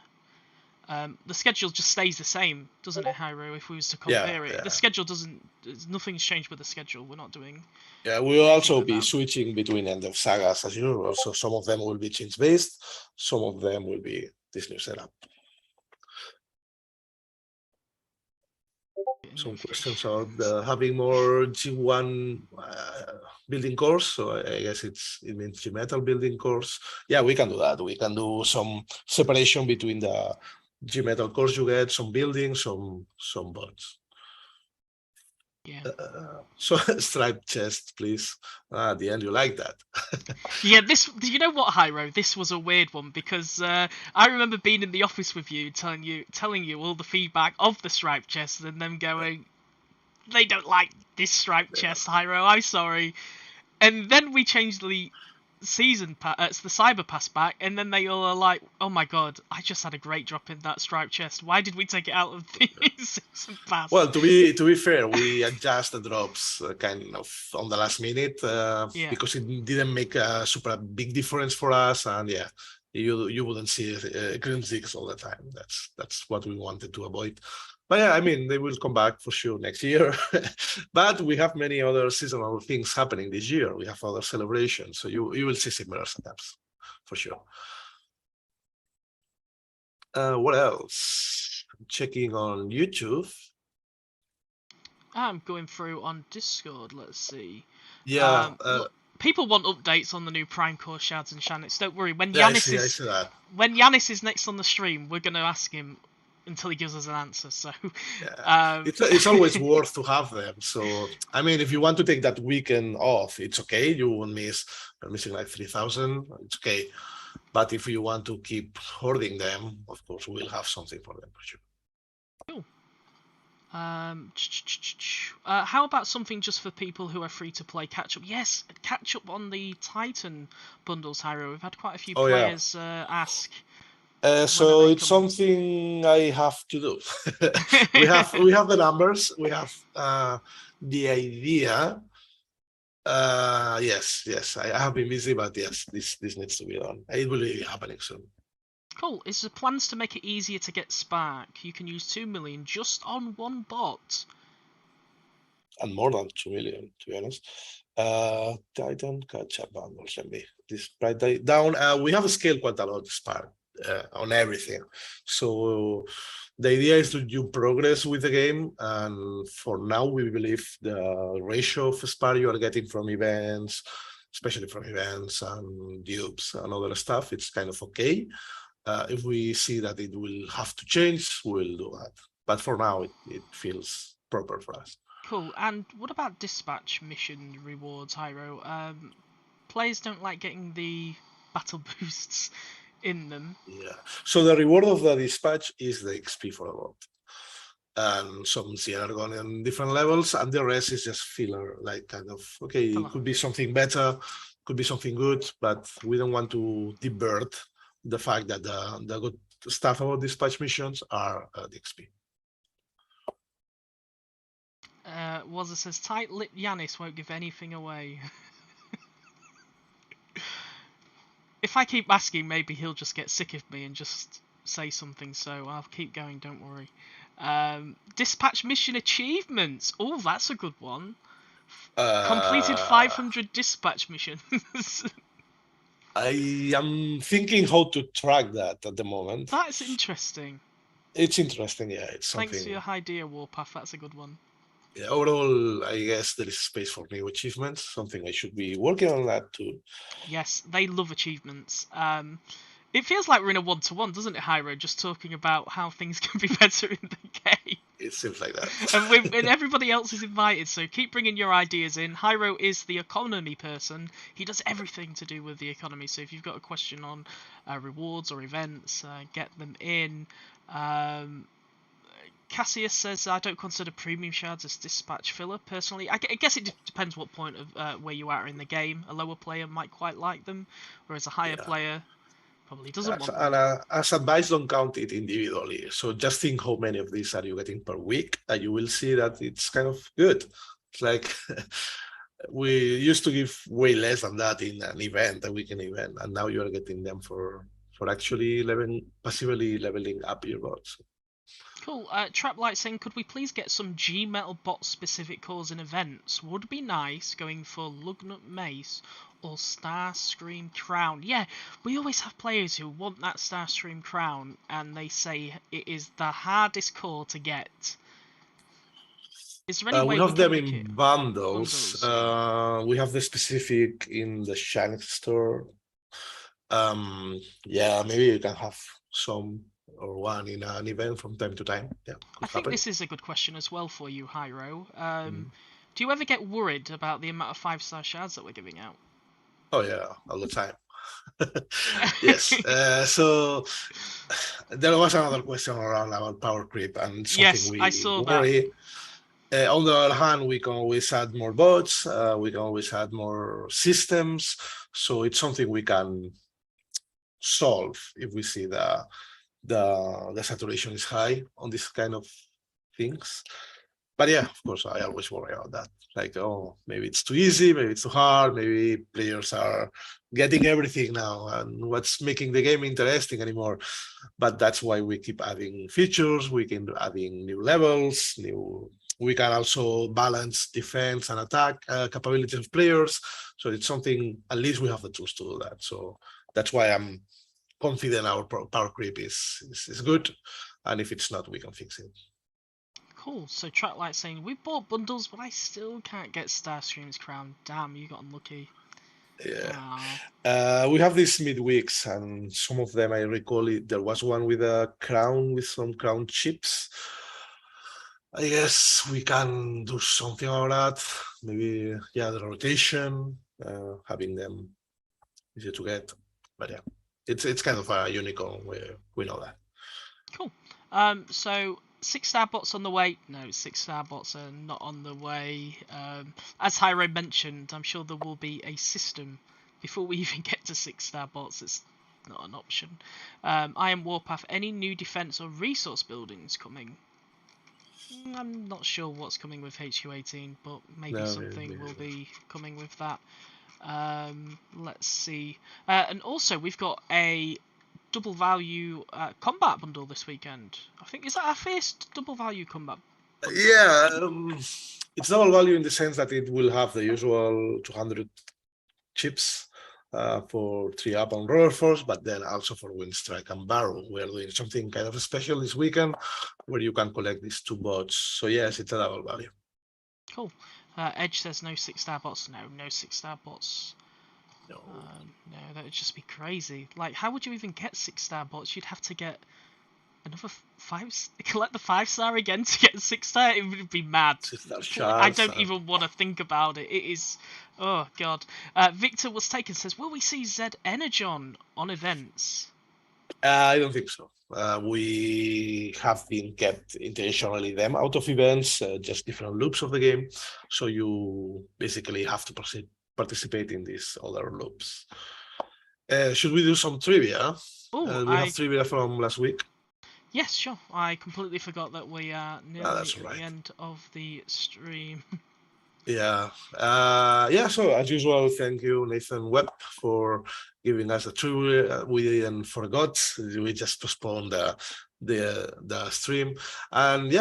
Speaker 1: The schedule just stays the same, doesn't it, Hyro? If we was to compare it, the schedule doesn't. Nothing's changed with the schedule. We're not doing.
Speaker 2: Yeah, we'll also be switching between end of sagas as usual. So some of them will be change based, some of them will be this new setup. Some questions about having more G1 building cores. So I guess it means G-Metal building cores. Yeah, we can do that. We can do some separation between the G-Metal cores you get, some buildings, some bots.
Speaker 1: Yeah.
Speaker 2: So striped chest, please. At the end, you like that.
Speaker 1: Yeah, this. You know what, Hyro? This was a weird one because I remember being in the office with you, telling you all the feedback of the striped chest, and them going, they don't like this striped chest, Hyro. I'm sorry. And then we changed the season pass, the cyber pass back, and then they all are like, oh my god, I just had a great drop in that striped chest. Why did we take it out of the season pass?
Speaker 2: Well, to be fair, we adjust the drops kind of on the last minute because it didn't make a super big difference for us, and yeah, you wouldn't see green zigs all the time. That's what we wanted to avoid. But yeah, I mean, they will come back for sure next year. But we have many other seasonal things happening this year. We have other celebrations, so you will see similar setups for sure. What else? Checking on YouTube.
Speaker 1: I'm going through on Discord. Let's see.
Speaker 2: Yeah.
Speaker 1: Look, people want updates on the new Prime Core shards and Shanets. Don't worry. When
Speaker 2: yeah,
Speaker 1: Yanis is next on the stream, we're going to ask him until he gives us an answer. So
Speaker 2: yeah. It's always worth to have them. So I mean, if you want to take that weekend off, it's okay. You won't miss. You're missing like 3,000. It's okay. But if you want to keep hoarding them, of course, we'll have something for them for sure.
Speaker 1: Cool. How about something just for people who are free to play catch up? Yes, catch up on the Titan bundles, Hyro. We've had quite a few players ask.
Speaker 2: So it's something I have to do. we have the numbers. We have the idea. Yes. I have been busy, but yes, this needs to be done. It will be happening soon.
Speaker 1: Cool. Is there plans to make it easier to get Spark? You can use 2 million just on one bot.
Speaker 2: And more than 2 million, to be honest. Titan catch-up bundles. Let me write down. We have scaled quite a lot Spark on everything. So The idea is to do progress with the game, and for now, we believe the ratio of spar you are getting from events, especially from events and dupes and other stuff, it's kind of okay. If we see that it will have to change, we'll do that. But for now, it feels proper for us.
Speaker 1: Cool. And what about dispatch mission rewards, Hyro? Players don't like getting the battle boosts in them.
Speaker 2: Yeah. So the reward of the dispatch is the XP for a bot. And some CR are going on different levels, and the rest is just filler, like kind of, okay, it could be something better, could be something good, but we don't want to divert the fact that the good stuff about dispatch missions are the XP.
Speaker 1: Wazza says, tight-lipped Yanis won't give anything away. If I keep asking, maybe he'll just get sick of me and just say something, so I'll keep going, don't worry. Dispatch mission achievements. Oh, that's a good one. Completed 500 dispatch missions.
Speaker 2: I am thinking how to track that at the moment.
Speaker 1: That's interesting.
Speaker 2: It's interesting, yeah. It's something.
Speaker 1: Thanks for your idea, Warpath. That's a good one.
Speaker 2: Yeah, overall, I guess there is space for new achievements. Something I should be working on that too.
Speaker 1: Yes, they love achievements. It feels like we're in a one-to-one, doesn't it, Hyro? Just talking about how things can be better in the game.
Speaker 2: It seems like that.
Speaker 1: And everybody else is invited, so keep bringing your ideas in. Hyro is the economy person. He does everything to do with the economy. So if you've got a question on rewards or events, get them in. Cassius says, I don't consider premium shards as dispatch filler, personally. I guess it depends what point of where you are in the game. A lower player might quite like them, whereas a higher player probably doesn't want them.
Speaker 2: And as advice, don't count it individually. So just think how many of these are you getting per week, and you will see that it's kind of good. It's like we used to give way less than that in an event, a weekend event, and now you are getting them for actually passively leveling up your bots.
Speaker 1: Cool. Traplight saying, could we please get some G-Metal bot specific calls in events? Would be nice, going for Lugnut Mace or Starscream Crown. Yeah, we always have players who want that Starscream Crown, and they say it is the hardest core to get. Is there any way
Speaker 2: we have them in bundles? We have the specific in the Shank store. Yeah, maybe you can have some or one in an event from time to time. Yeah,
Speaker 1: I think this is a good question as well for you, Hyro. Do you ever get worried about the amount of 5-star shards that we're giving out?
Speaker 2: Oh yeah, all the time. Yes. So there was another question around about power creep, and something
Speaker 1: I saw
Speaker 2: worry. On the other hand, we can always add more bots. We can always add more systems. So it's something we can solve if we see the saturation is high on this kind of things. But yeah, of course, I always worry about that. Like, oh, maybe it's too easy, maybe it's too hard, maybe players are getting everything now, and what's making the game interesting anymore. But that's why we keep adding features, we keep adding new levels, we can also balance defense and attack capabilities of players. So it's something, at least we have the tools to do that. So that's why I'm confident our power creep is good, and if it's not, we can fix it.
Speaker 1: Cool. So Tracklight saying, we bought bundles, but I still can't get Starscream's crown. Damn, you got unlucky.
Speaker 2: Yeah. We have these midweeks, and some of them I recall there was one with a crown with some crown chips. I guess we can do something about that. Maybe, yeah, the rotation, having them easy to get. But yeah, it's kind of a unicorn. We know that.
Speaker 1: Cool. So 6-star bots on the way. No, 6-star bots are not on the way. As Hyro mentioned, I'm sure there will be a system before we even get to 6-star bots. It's not an option. I am Warpath. Any new defense or resource buildings coming? I'm not sure what's coming with HQ18, but maybe something will be coming with that. Let's see. And also, we've got a double value combat bundle this weekend. I think, is that our first double value combat bundle?
Speaker 2: Yeah, it's double value in the sense that it will have the usual 200 chips for 3-up on Roller Force, but then also for Windstrike and Barrow. We are doing something kind of special this weekend where you can collect these 2 bots. So yes, it's a double value.
Speaker 1: Cool. Edge says no 6-star bots. No 6-star bots.
Speaker 2: No.
Speaker 1: No, that would just be crazy. Like, how would you even get 6-star bots? You'd have to get another 5. Collect the 5-star again to get a 6-star. It would be mad.
Speaker 2: 6-star
Speaker 1: I
Speaker 2: shards
Speaker 1: don't
Speaker 2: and-
Speaker 1: even want to think about it. It is. Oh god. Victor was taken says, will we see Z Energon on events?
Speaker 2: I don't think so. We have been kept intentionally them out of events, just different loops of the game. So you basically have to participate in these other loops. Should we do some trivia?
Speaker 1: Oh,
Speaker 2: We have trivia from last week.
Speaker 1: Yes, sure. I completely forgot that we are nearly
Speaker 2: that's
Speaker 1: at
Speaker 2: right.
Speaker 1: the end of the stream.
Speaker 2: Yeah. So as usual, thank you, Nathan Webb, for giving us a trivia. We didn't forgot. We just postponed the stream. And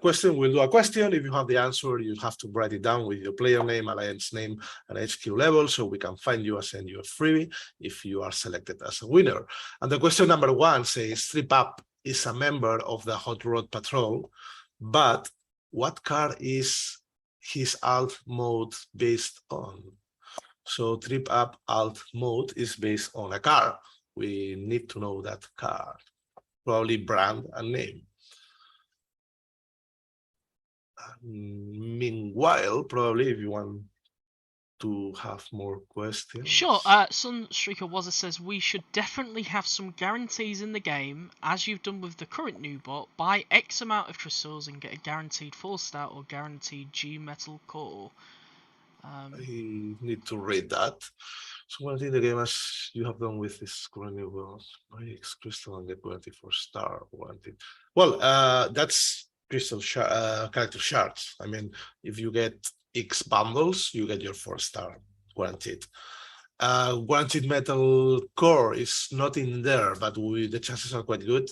Speaker 2: question. We'll do a question. If you have the answer, you have to write it down with your player name, alliance name, and HQ level, so we can find you and send you a freebie if you are selected as a winner. And the question number 1 says, Strip Up is a member of the Hot Rod Patrol, but what car is his alt mode based on? So Trip Up alt mode is based on a car. We need to know that car, probably brand and name. Meanwhile, probably if you want to have more questions.
Speaker 1: Sure. Sunstreaker Wazza says we should definitely have some guarantees in the game, as you've done with the current new bot. Buy X amount of crystals and get a guaranteed 4-star or guaranteed G metal core.
Speaker 2: I need to read that. So one thing the game as you have done with this current new bot, buy X crystal and get 24-star warranted. Well, that's crystal character shards. I mean, if you get X bundles, you get your 4-star guaranteed. Guaranteed metal core is not in there, but the chances are quite good.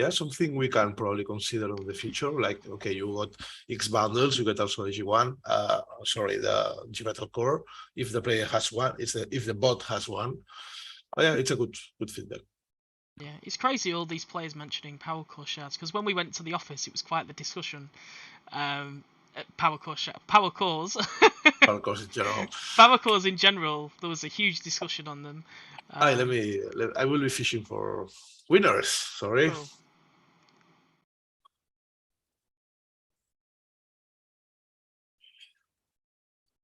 Speaker 2: Something we can probably consider in the future. Like, okay, you got X bundles, you get also the G1. The G metal core. If the player has one, if the bot has one. It's a good feedback.
Speaker 1: Yeah, it's crazy all these players mentioning power core shards, because when we went to the office, it was quite the discussion. Power cores.
Speaker 2: Power cores in general.
Speaker 1: Power cores in general. There was a huge discussion on them.
Speaker 2: I will be fishing for winners. Sorry.
Speaker 1: Cool.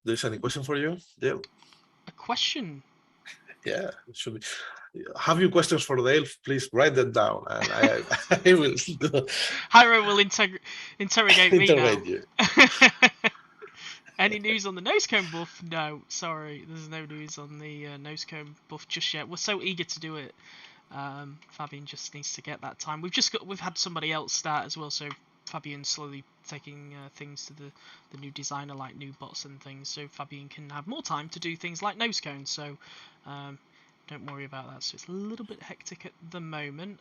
Speaker 2: There's any question for you, Dale?
Speaker 1: A question?
Speaker 2: Yeah, it should be. Have you questions for Dale? Please write that down, and I will.
Speaker 1: Hyro will interrogate me now.
Speaker 2: You.
Speaker 1: Any news on the nosecone buff? No, sorry, there's no news on the nosecone buff just yet. We're so eager to do it. Fabian just needs to get that time. We've had somebody else start as well, so Fabian's slowly taking things to the new designer, like new bots and things, so Fabian can have more time to do things like nosecone. So don't worry about that. So it's a little bit hectic at the moment.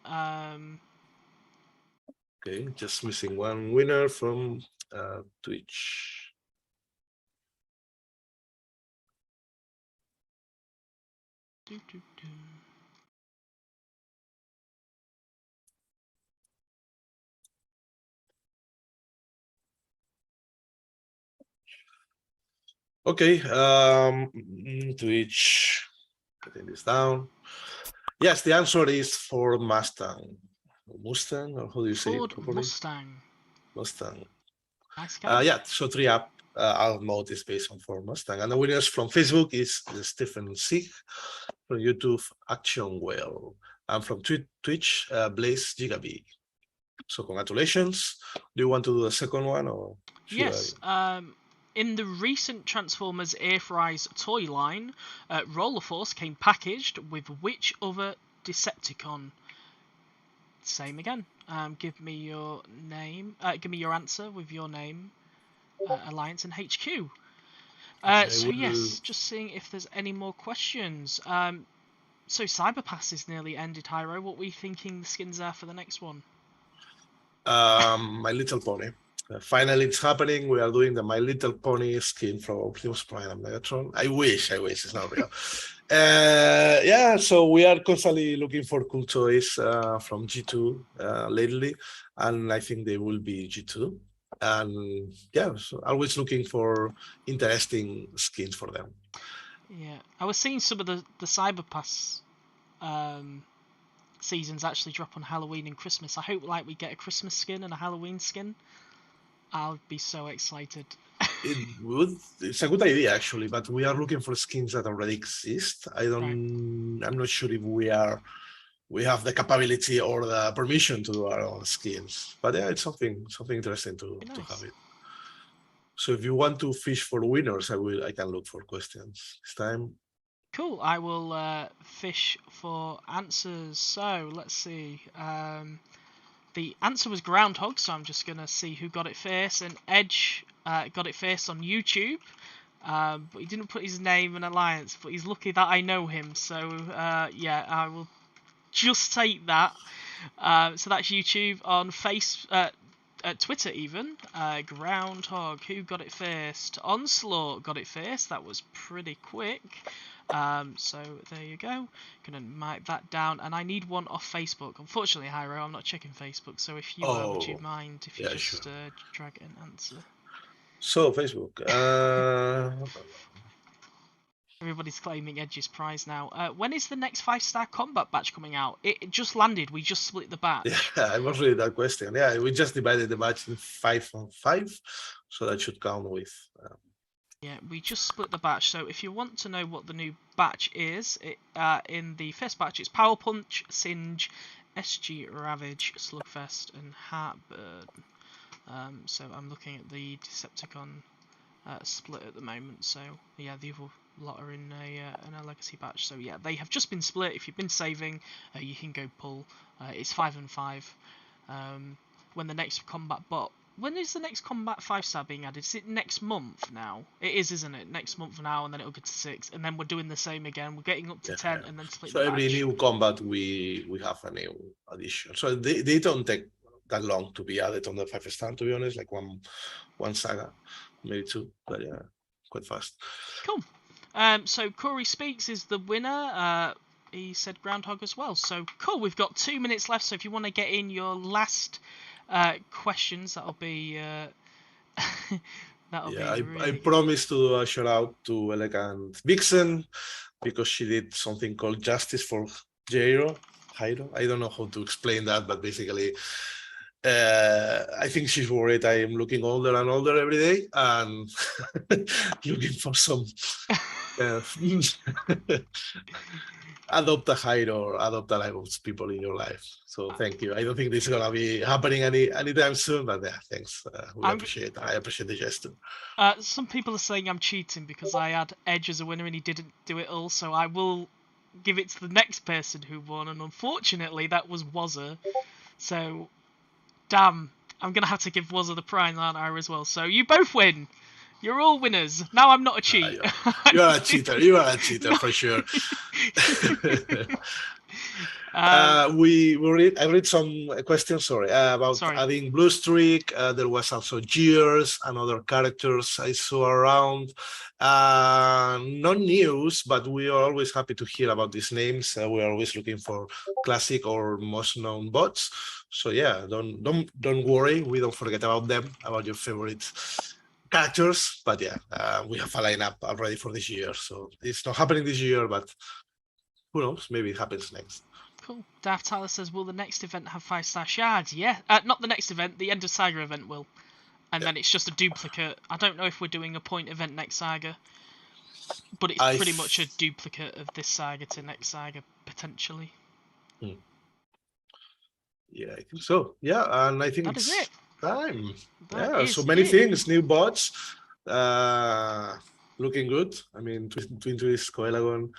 Speaker 2: Okay, just missing one winner from Twitch. Okay, Twitch, putting this down. Yes, the answer is Ford Mustang. Mustang, or how do you say
Speaker 1: Ford
Speaker 2: it properly?
Speaker 1: Mustang.
Speaker 2: Mustang.
Speaker 1: Nice car.
Speaker 2: So 3-up alt mode is based on Ford Mustang. And the winners from Facebook is Stephen Sig, from YouTube, Action Whale, and from Twitch, Blaze Gigaby. So congratulations. Do you want to do the second one, or
Speaker 1: yes. In the recent Transformers Earthrise toy line, Roller Force came packaged with which other Decepticon? Same again. Give me your name. Give me your answer with your name, Alliance, and HQ. Yes, just seeing if there's any more questions. So Cyberpass is nearly ended, Hyro. What were you thinking the skins are for the next one?
Speaker 2: My Little Pony. Finally, it's happening. We are doing the My Little Pony skin from Optimus Prime and Megatron. I wish it's not real. Yeah, so we are constantly looking for cool toys from G2 lately, and I think they will be G2. And yeah, so always looking for interesting skins for them.
Speaker 1: Yeah, I was seeing some of the Cyber Pass seasons actually drop on Halloween and Christmas. I hope like we get a Christmas skin and a Halloween skin. I'll be so excited.
Speaker 2: It's a good idea actually, but we are looking for skins that already exist. I'm not sure if we have the capability or the permission to do our own skins. But yeah, it's something interesting to have it. So if you want to fish for winners, I can look for questions this time.
Speaker 1: Cool. I will fish for answers. So let's see. The answer was Groundhog, so I'm just gonna see who got it first. And Edge got it first on YouTube, but he didn't put his name and alliance. But he's lucky that I know him. So yeah, I will just take that. So that's YouTube. On Twitter even. Groundhog, who got it first? Onslaught got it first. That was pretty quick. So there you go. Gonna mark that down, and I need one off Facebook. Unfortunately, Hyro, I'm not checking Facebook. So if you would you mind if you just drag an answer?
Speaker 2: So Facebook.
Speaker 1: Everybody's claiming Edge's prize now. When is the next 5-star combat batch coming out? It just landed. We just split the batch.
Speaker 2: Yeah, I was reading that question. Yeah, we just divided the batch in 5 on 5, so that should count with.
Speaker 1: Yeah, we just split the batch. So if you want to know what the new batch is, in the first batch it's Power Punch, Singe, SG Ravage, Slugfest, and Heartburn. So I'm looking at the Decepticon split at the moment. So yeah, the other lot are in a legacy batch. So yeah, they have just been split. If you've been saving, you can go pull. It's 5 and 5. When the next combat bot. When is the next combat 5-star being added? Is it next month now? It is, isn't it? Next month now, and then it'll get to 6, and then we're doing the same again. We're getting up to 10, and then split.
Speaker 2: So every new combat we have a new addition. So they don't take that long to be added on the 5-star. To be honest, like one saga, maybe 2, but yeah, quite fast.
Speaker 1: Cool. So Corey Speaks is the winner. He said Groundhog as well. So cool. We've got 2 minutes left. So if you want to get in your last questions, that'll be
Speaker 2: I promised to do a shout out to Elegant Vixen because she did something called Justice for Jairo. I don't know how to explain that, but basically I think she's worried I am looking older and older every day and looking for some adopt a hide or adopt a life of people in your life. So thank you. I don't think this is gonna be happening anytime soon, but yeah, thanks. I appreciate the gesture.
Speaker 1: Some people are saying I'm cheating because I had Edge as a winner and he didn't do it all, so I will give it to the next person who won, and unfortunately that was Wazza. So damn, I'm gonna have to give Wazza the prize, aren't I, as well? So you both win. You're all winners. Now I'm not a cheat.
Speaker 2: You are a cheater. You are a cheater for sure. I read some questions. About adding Blue Streak. There was also Gears and other characters I saw around. No news, but we are always happy to hear about these names. We are always looking for classic or most known bots. So yeah, don't worry. We don't forget about them. About your favorite characters, but yeah, we have a lineup already for this year, so it's not happening this year, but who knows, maybe it happens next.
Speaker 1: Cool. Daft Tyler says, will the next event have 5-star shards? Yeah, not the next event, the End of Saga event will, and then it's just a duplicate. I don't know if we're doing a point event next Saga, but it's pretty much a duplicate of this Saga to next Saga, potentially.
Speaker 2: Yeah, I think so. Yeah, and I think
Speaker 1: that is it.
Speaker 2: Time. So many things, new bots, looking good. I mean, Twin Twist, Coelagon,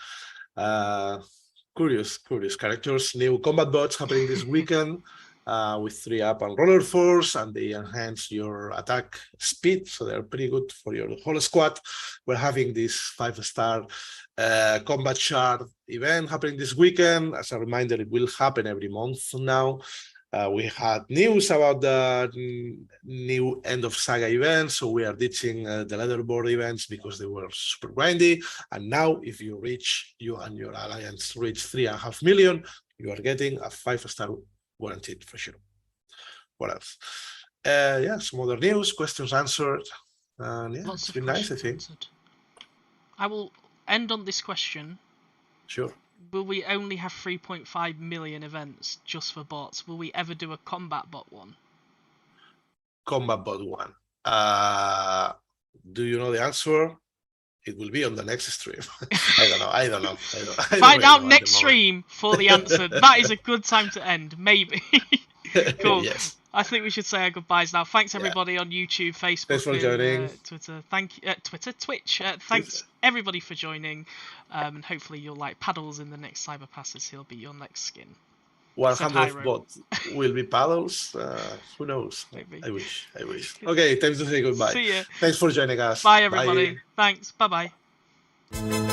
Speaker 2: curious characters, new combat bots happening this weekend with 3-up and Roller Force, and they enhance your attack speed, so they're pretty good for your whole squad. We're having this 5-star combat shard event happening this weekend. As a reminder, it will happen every month now. We had news about the new end of Saga events, so we are ditching the leaderboard events because they were super grindy. And now, if you and your alliance reach 3.5 million, you are getting a 5-star guaranteed for sure. What else? Yeah, some other news, questions answered. And yeah,
Speaker 1: Lots
Speaker 2: it's
Speaker 1: of
Speaker 2: been nice, I
Speaker 1: questions
Speaker 2: think.
Speaker 1: answered. I will end on this question.
Speaker 2: Sure.
Speaker 1: Will we only have 3.5 million events just for bots? Will we ever do a combat bot one?
Speaker 2: Combat bot one. Do you know the answer? It will be on the next stream. I don't know.
Speaker 1: Find out next stream for the answer. That is a good time to end, maybe. Cool.
Speaker 2: Yes.
Speaker 1: I think we should say our goodbyes now. Thanks everybody on YouTube, Facebook,
Speaker 2: Thanks for joining.
Speaker 1: Twitter. Twitch. Thanks everybody for joining. And hopefully you'll like Paddles in the next Cyber Passes. He'll be your next skin.
Speaker 2: 100 bots will be Paddles. Who knows?
Speaker 1: Maybe.
Speaker 2: I wish. Okay, time to say goodbye.
Speaker 1: See ya.
Speaker 2: Thanks for joining us.
Speaker 1: Bye everybody. Thanks. Bye bye.